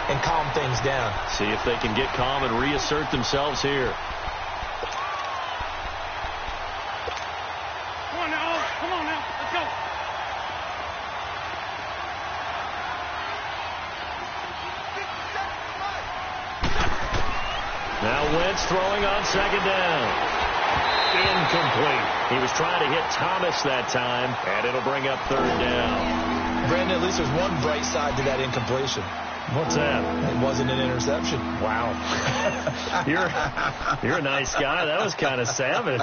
and calm things down. See if they can get calm and reassert themselves here. Come on now, let's go. Now Wentz throwing on 2nd down. Incomplete. He was trying to hit Thomas that time, and it'll bring up 3rd down. Brandon, at least there's one bright side to that incompletion. What's that? It wasn't an interception. Wow. You're a nice guy. That was kind of savage.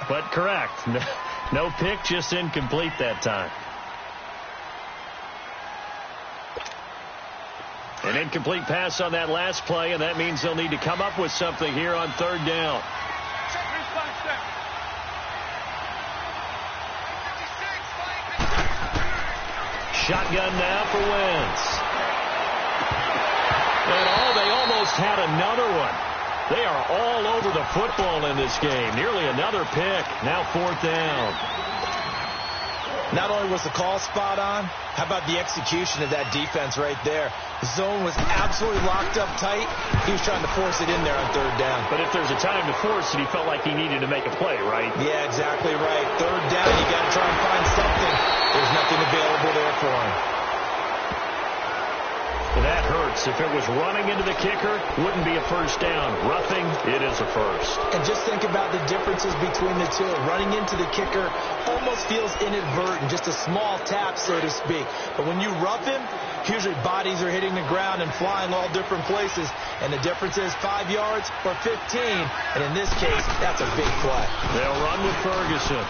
But correct. No pick, just incomplete that time. An incomplete pass on that last play, and that means they'll need to come up with something here on 3rd down. Shotgun now for Wentz. And they almost had another one. They are all over the football in this game. Nearly another pick. Now 4th down. Not only was the call spot on, how about the execution of that defense right there? The zone was absolutely locked up tight. He was trying to force it in there on 3rd down. But if there's a time to force it, he felt like he needed to make a play, right? Yeah, exactly right. 3rd down, you got to try and find something. There's nothing available there for him. That hurts. If it was running into the kicker, wouldn't be a 1st down. Roughing, it is a 1st. And just think about the differences between the two. Running into the kicker almost feels inadvertent, just a small tap, so to speak. But when you rough him, usually bodies are hitting the ground and flying all different places. And the difference is 5 yards or 15. And in this case, that's a big play. They'll run with Ferguson.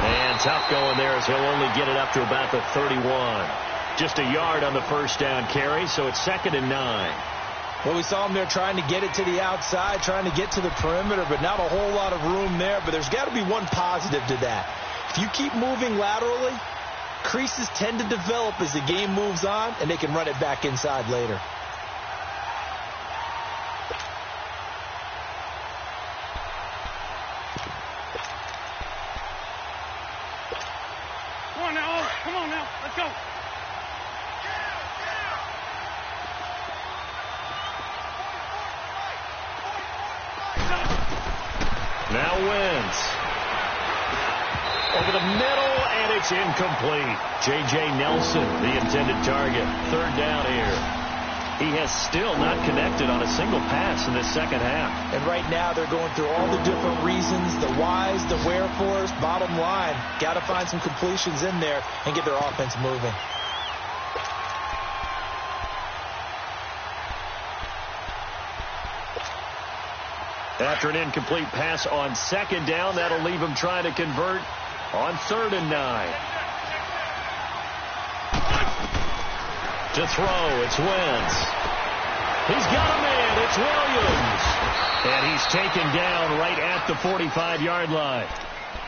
And tough going there as he'll only get it up to about the 31. Just a yard on the 1st down carry, so it's 2nd and 9. Well, we saw him there trying to get it to the outside, trying to get to the perimeter, but not a whole lot of room there. But there's got to be one positive to that. If you keep moving laterally, creases tend to develop as the game moves on, and they can run it back inside later. Come on now, come on now, let's go. Now Wentz. Over the middle, and it's incomplete. J.J. Nelson, the intended target. Third down here. He has still not connected on a single pass in this second half. And right now they're going through all the different reasons, the whys, the wherefores. Bottom line, got to find some completions in there and get their offense moving. After an incomplete pass on second down, that'll leave him trying to convert on 3rd and 9. To throw, it's Wentz. He's got a man, it's Williams. And he's taken down right at the 45-yard line.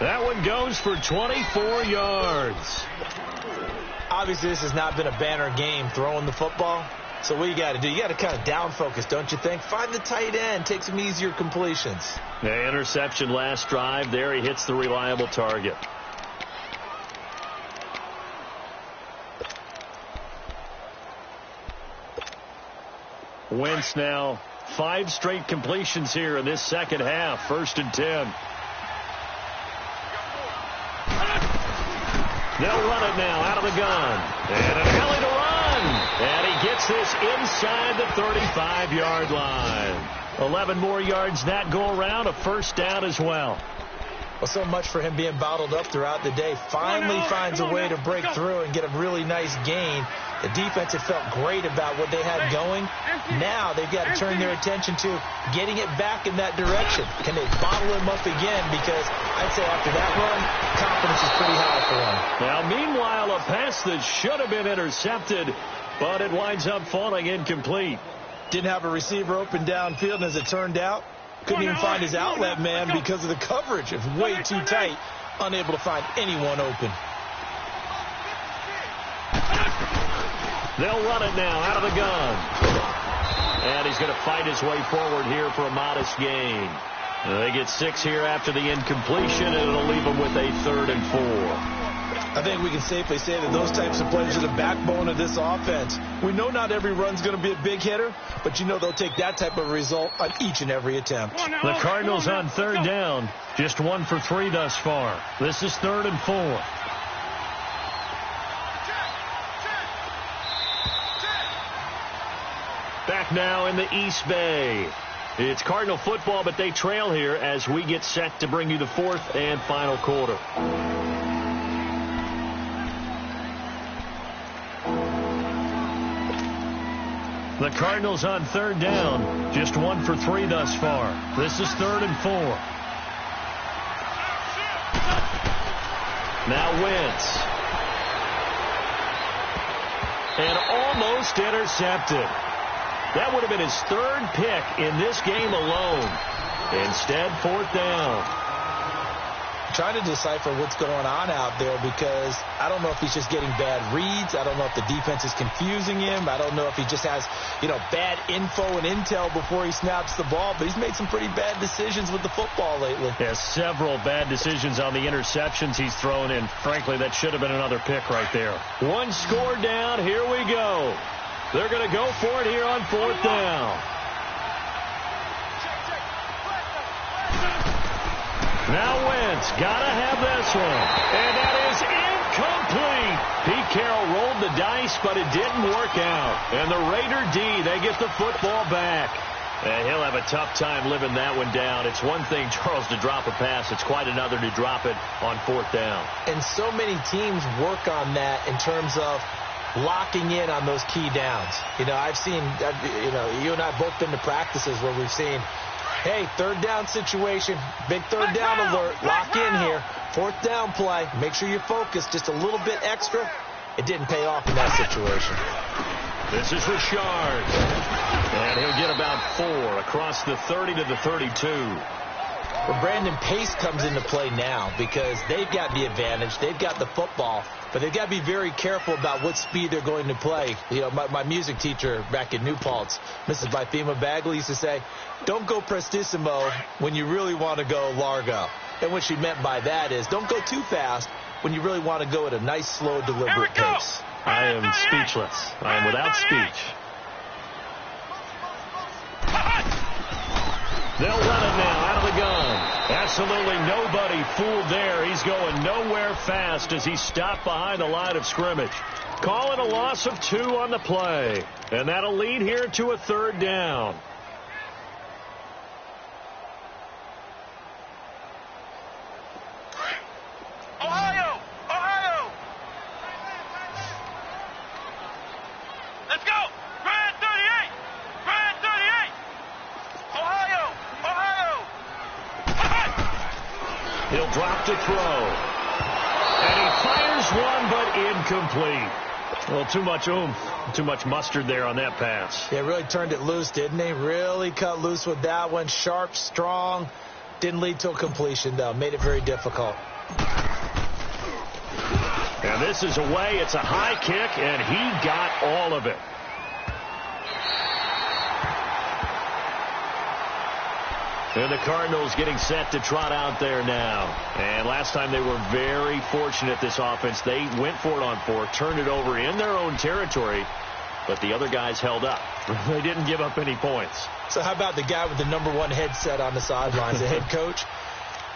That one goes for 24 yards. Obviously, this has not been a banner game throwing the football. So what you got to do? You got to kind of down focus, don't you think? Find the tight end. Take some easier completions. The interception last drive. There he hits the reliable target. Wentz now 5 straight completions here in this second half. 1st and 10. They'll run it now out of the gun. And an alley to run. And he gets this inside the 35-yard line. 11 more yards that go around. A first down as well. Well, so much for him being bottled up throughout the day. Finally finds a way to break through and get a really nice gain. The defense had felt great about what they had going. Now they've got to turn their attention to getting it back in that direction. Can they bottle him up again? Because I'd say after that run, confidence is pretty high for him. Now, meanwhile, a pass that should have been intercepted, but it winds up falling incomplete. Didn't have a receiver open downfield, and as it turned out, couldn't even find his outlet man because of the coverage. It's way too tight, unable to find anyone open. They'll run it now out of the gun. And he's going to fight his way forward here for a modest gain. They get 6 here after the incompletion, and it'll leave them with a 3rd and 4. I think we can safely say that those types of plays are the backbone of this offense. We know not every run's going to be a big hitter, but you know they'll take that type of result on each and every attempt. The Cardinals on 3rd down, just 1 for 3 thus far. This is 3rd and 4. Back now in the East Bay. It's Cardinal football, but they trail here as we get set to bring you the 4th and final quarter. The Cardinals on 3rd down, just 1 for 3 thus far. This is 3rd and 4. Now Wentz. And almost intercepted. That would have been his 3rd pick in this game alone. Instead, 4th down. Trying to decipher what's going on out there because I don't know if he's just getting bad reads. I don't know if the defense is confusing him. I don't know if he just has, bad info and intel before he snaps the ball. But he's made some pretty bad decisions with the football lately. Yeah, several bad decisions on the interceptions he's thrown in. Frankly, that should have been another pick right there. 1 score down. Here we go. They're going to go for it here on 4th down. Now Wentz, gotta have this one. And that is incomplete. Pete Carroll rolled the dice, but it didn't work out. And the Raider D, they get the football back. And he'll have a tough time living that one down. It's one thing, Charles, to drop a pass. It's quite another to drop it on 4th down. And so many teams work on that in terms of locking in on those key downs. I've seen, you and I have both been to practices where we've seen, hey, 3rd down situation, big 3rd down alert, lock in here, 4th down play, make sure you're focused just a little bit extra. It didn't pay off in that situation. This is Richard. And he'll get about 4 across the 30 to the 32. Well, Brandon, pace comes into play now because they've got the advantage. They've got the football, but they've got to be very careful about what speed they're going to play. You know, my music teacher back in New Paltz, Mrs. Mofs50wk7 Bagley, used to say, don't go prestissimo when you really want to go largo. And what she meant by that is don't go too fast when you really want to go at a nice, slow, deliberate pace. I am speechless. I am without speech. They'll run it now out of the gun. Absolutely nobody fooled there. He's going nowhere fast as he stopped behind the line of scrimmage. Calling a loss of 2 on the play. And that'll lead here to a 3rd down. Ohio! Ohio! Let's go! Grand 38! Grand 38! Ohio! Ohio! He'll drop to throw. And he fires one, but incomplete. Well, too much oomph, too much mustard there on that pass. Yeah, really turned it loose, didn't he? Really cut loose with that one. Sharp, strong. Didn't lead to a completion, though. Made it very difficult. And this is away. It's a high kick, and he got all of it. And the Cardinals getting set to trot out there now. And last time they were very fortunate, this offense. They went for it on 4, turned it over in their own territory, but the other guys held up. They didn't give up any points. So how about the guy with the #1 headset on the sidelines, the head coach?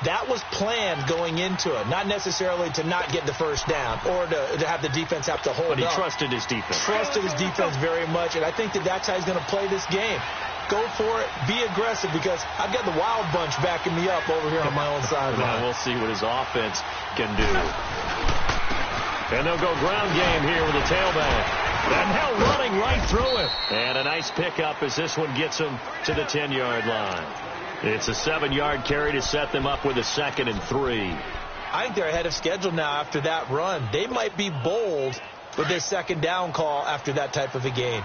That was planned going into it, not necessarily to not get the first down or to have the defense have to hold up. But he trusted his defense. Trusted his defense very much, and I think that's how he's going to play this game. Go for it. Be aggressive because I've got the wild bunch backing me up over here on my own sideline. Now we'll see what his offense can do. And they'll go ground game here with the tailback. And now running right through it. And a nice pickup as this one gets him to the 10-yard line. It's a 7-yard carry to set them up with a 2nd and 3. I think they're ahead of schedule now after that run. They might be bold with their 2nd down call after that type of a game.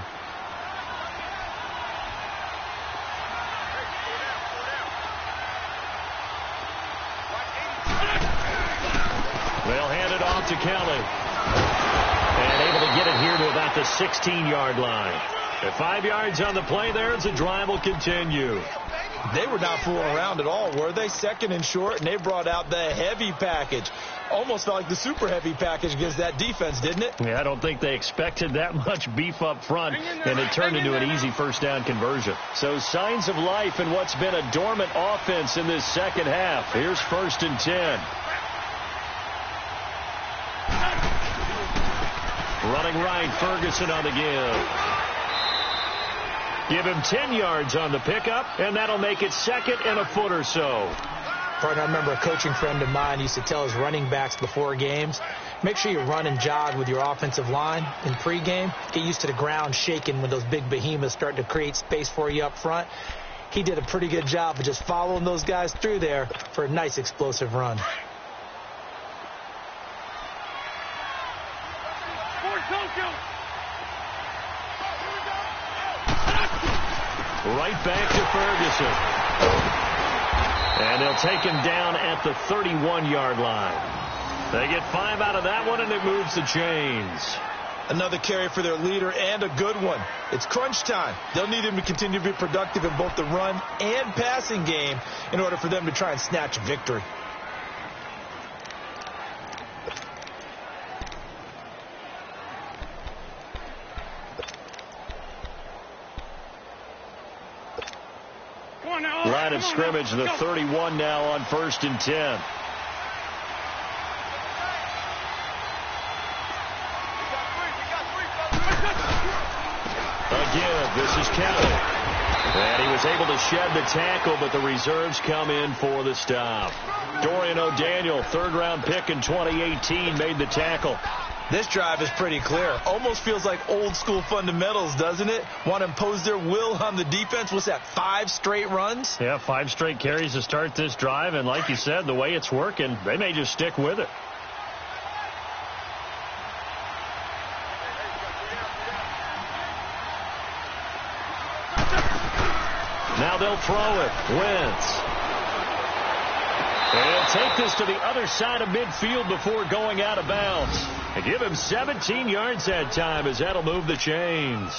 They'll hand it off to Kelly. And able to get it here to about the 16-yard line. At 5 yards on the play there, as the drive will continue. They were not fooling around at all, were they? 2nd and short, and they brought out the heavy package. Almost felt like the super heavy package against that defense, didn't it? Yeah, I don't think they expected that much beef up front, and it turned into an easy 1st down conversion. So signs of life in what's been a dormant offense in this 2nd half. Here's 1st and 10. Running right, Ferguson on the give. Give him 10 yards on the pickup, and that'll make it 2nd and a foot or so. Partner, I remember a coaching friend of mine used to tell his running backs before games, make sure you run and jog with your offensive line in pregame. Get used to the ground shaking when those big behemoths start to create space for you up front. He did a pretty good job of just following those guys through there for a nice explosive run. Right back to Ferguson. And they'll take him down at the 31-yard line. They get 5 out of that one, and it moves the chains. Another carry for their leader, and a good one. It's crunch time. They'll need him to continue to be productive in both the run and passing game in order for them to try and snatch a victory. Line of scrimmage, the 31 now on 1st and 10. Again, this is Kelly. And he was able to shed the tackle, but the reserves come in for the stop. Dorian O'Daniel, 3rd-round pick in 2018, made the tackle. This drive is pretty clear. Almost feels like old-school fundamentals, doesn't it? Want to impose their will on the defense. What's that, 5 straight runs? Yeah, 5 straight carries to start this drive. And like you said, the way it's working, they may just stick with it. Now they'll throw it. Wentz. And he'll take this to the other side of midfield before going out of bounds. And give him 17 yards that time, as that'll move the chains.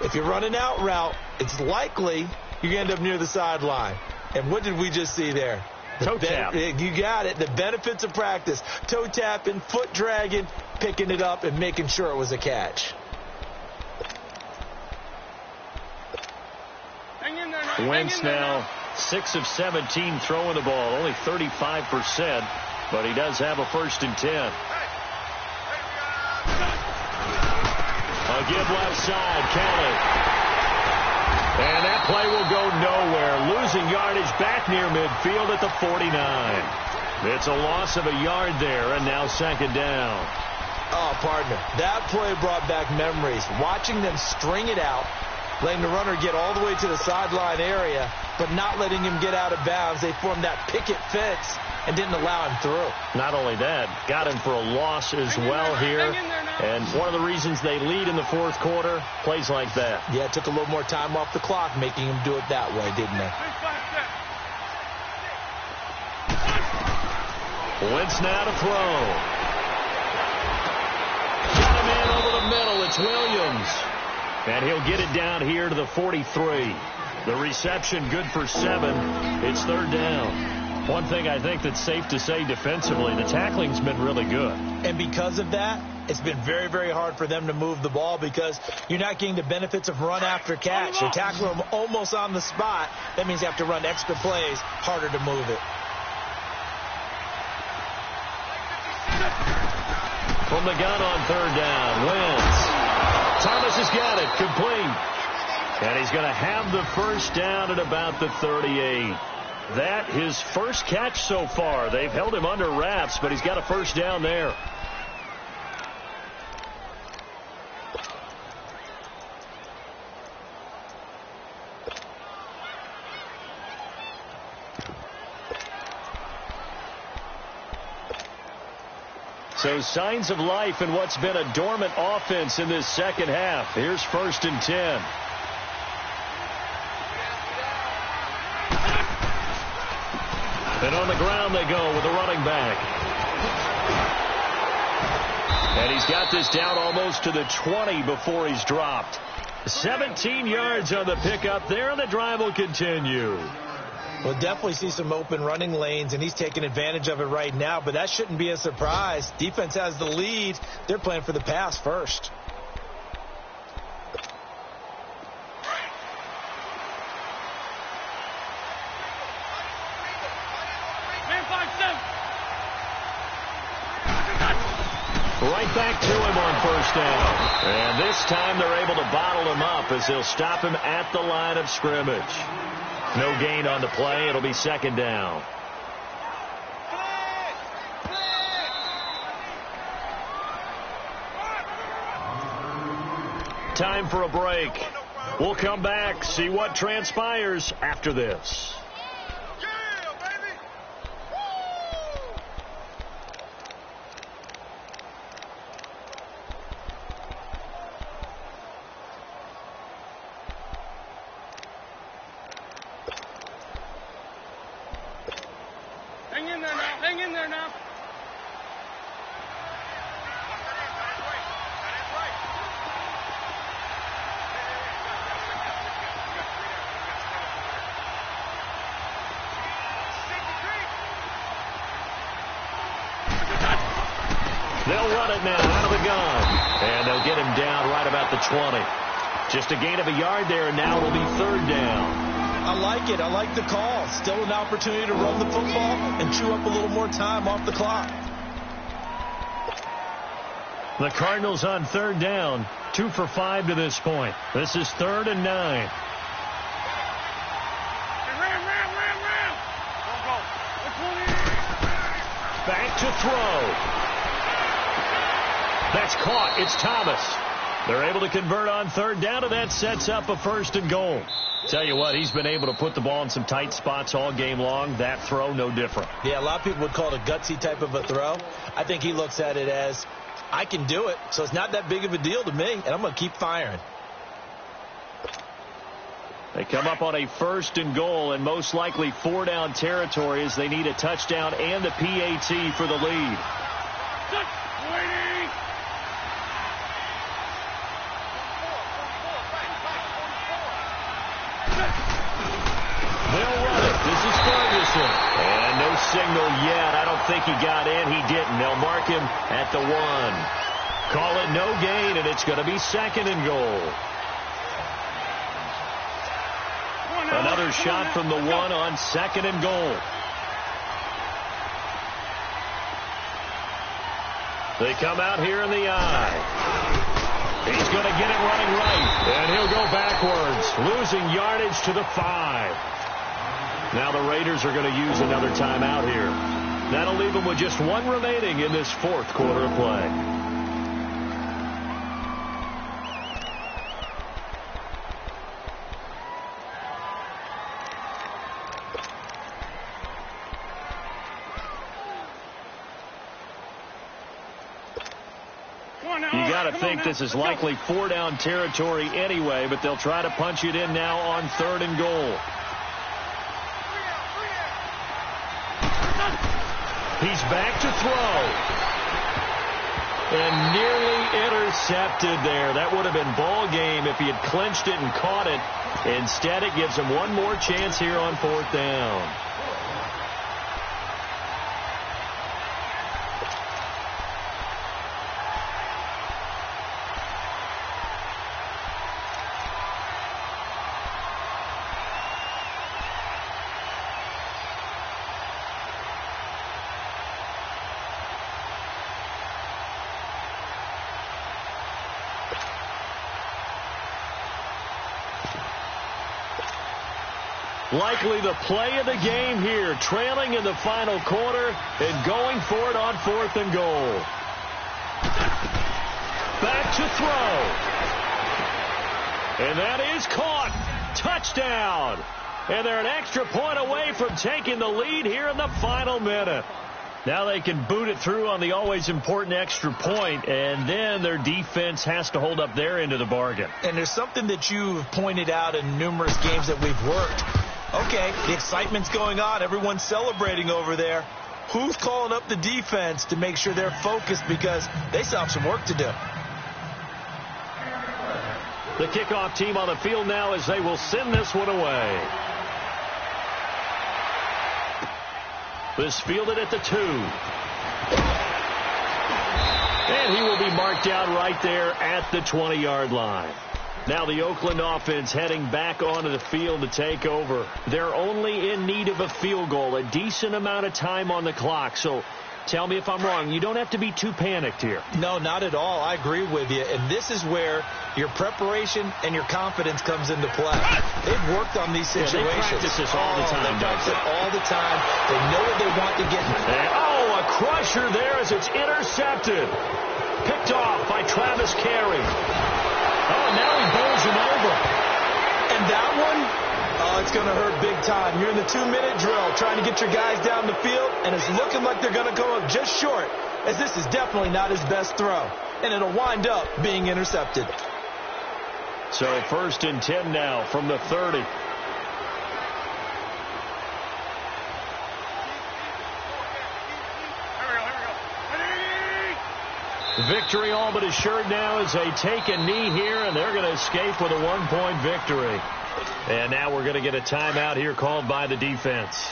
If you're running out route, it's likely you're going to end up near the sideline. And what did we just see there? Toe tap. You got it. The benefits of practice. Toe tapping, foot dragging, picking it up, and making sure it was a catch. Wentz now 6 of 17 throwing the ball, only 35%, but he does have a 1st and 10. A give left side, Kelly. And that play will go nowhere. Losing yardage back near midfield at the 49. It's a loss of a yard there, and now 2nd down. Oh, partner, that play brought back memories. Watching them string it out, letting the runner get all the way to the sideline area, but not letting him get out of bounds. They formed that picket fence and didn't allow him through. Not only that, got him for a loss as well here. And one of the reasons they lead in the 4th quarter, plays like that. Yeah, it took a little more time off the clock, making him do it that way, didn't it? Wentz now to throw. Got a man over the middle. It's Williams. And he'll get it down here to the 43. The reception good for 7. It's 3rd down. One thing I think that's safe to say defensively, the tackling's been really good. And because of that, it's been very, very hard for them to move the ball because you're not getting the benefits of run after catch. You're tackling them almost on the spot. That means you have to run extra plays, harder to move it. From the gun on 3rd down, Wentz. Thomas has got it, complete. And he's going to have the 1st down at about the 38. That his 1st catch so far. They've held him under wraps, but he's got a 1st down there. So signs of life in what's been a dormant offense in this 2nd half. Here's 1st and 10. And on the ground they go with a running back. And he's got this down almost to the 20 before he's dropped. 17 yards on the pickup there, and the drive will continue. We'll definitely see some open running lanes, and he's taking advantage of it right now, but that shouldn't be a surprise. Defense has the lead. They're playing for the pass first. Right back to him on 1st down. And this time they're able to bottle him up as they'll stop him at the line of scrimmage. No gain on the play. It'll be 2nd down. Time for a break. We'll come back, see what transpires after this. Hang in there now. They'll run it now out of the gun. And they'll get him down right about the 20. Just a gain of a yard there, and now it'll be 3rd down. I like it. I like the call. Still an opportunity to run the football and chew up a little more time off the clock. The Cardinals on 3rd down, 2 for 5 to this point. This is 3rd and 9. Ram. Back to throw. That's caught. It's Thomas. They're able to convert on 3rd down, and that sets up a 1st and goal. Tell you what, he's been able to put the ball in some tight spots all game long. That throw, no different. Yeah, a lot of people would call it a gutsy type of a throw. I think he looks at it as, I can do it, so it's not that big of a deal to me, and I'm going to keep firing. They come up on a 1st and goal, and most likely 4-down territory as they need a touchdown and the PAT for the lead. They'll run it. This is Ferguson. And no signal yet. I don't think he got in. He didn't. They'll mark him at the 1. Call it no gain, and it's going to be 2nd and goal. Another shot from the 1 on 2nd and goal. They come out here in the eye. He's going to get it running right, and he'll go backwards, losing yardage to the 5. Now the Raiders are going to use another timeout here. That'll leave them with just 1 remaining in this 4th quarter of play. You got to think this is likely 4-down territory anyway, but they'll try to punch it in now on 3rd and goal. He's back to throw. And nearly intercepted there. That would have been ball game if he had clinched it and caught it. Instead, it gives him 1 more chance here on 4th down. Likely the play of the game here, trailing in the final quarter and going for it on 4th and goal. Back to throw. And that is caught. Touchdown. And they're an extra point away from taking the lead here in the final minute. Now they can boot it through on the always important extra point, and then their defense has to hold up their end of the bargain. And there's something that you've pointed out in numerous games that we've worked. Okay, the excitement's going on. Everyone's celebrating over there. Who's calling up the defense to make sure they're focused because they still have some work to do? The kickoff team on the field now as they will send this one away. This fielded at the 2. And he will be marked down right there at the 20-yard line. Now the Oakland offense heading back onto the field to take over. They're only in need of a field goal, a decent amount of time on the clock. So tell me if I'm wrong. You don't have to be too panicked here. No, not at all. I agree with you. And this is where your preparation and your confidence comes into play. They've worked on these situations. Yeah, they practice this all the time. They practice it all the time. They know what they want to get. And, a crusher there as it's intercepted. Picked off by Travis Carey. Now he bowls him over. And that one, it's going to hurt big time. You're in the 2-minute drill trying to get your guys down the field, and it's looking like they're going to come up just short, as this is definitely not his best throw. And it'll wind up being intercepted. So 1st and 10 now from the 30. Victory all but assured now as they take a knee here, and they're going to escape with a 1-point victory. And now we're going to get a timeout here called by the defense,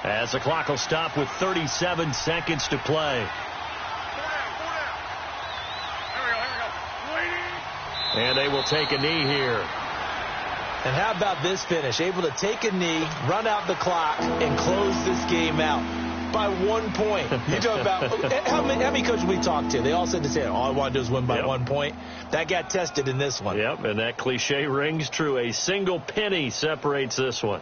as the clock will stop with 37 seconds to play. And they will take a knee here. And how about this finish? Able to take a knee, run out the clock, and close this game out by 1 point. You talk about how many coaches we talked to? They all said the same. All I want to do is win by 1 point. That got tested in this one. Yep, and that cliche rings true. A single penny separates this one.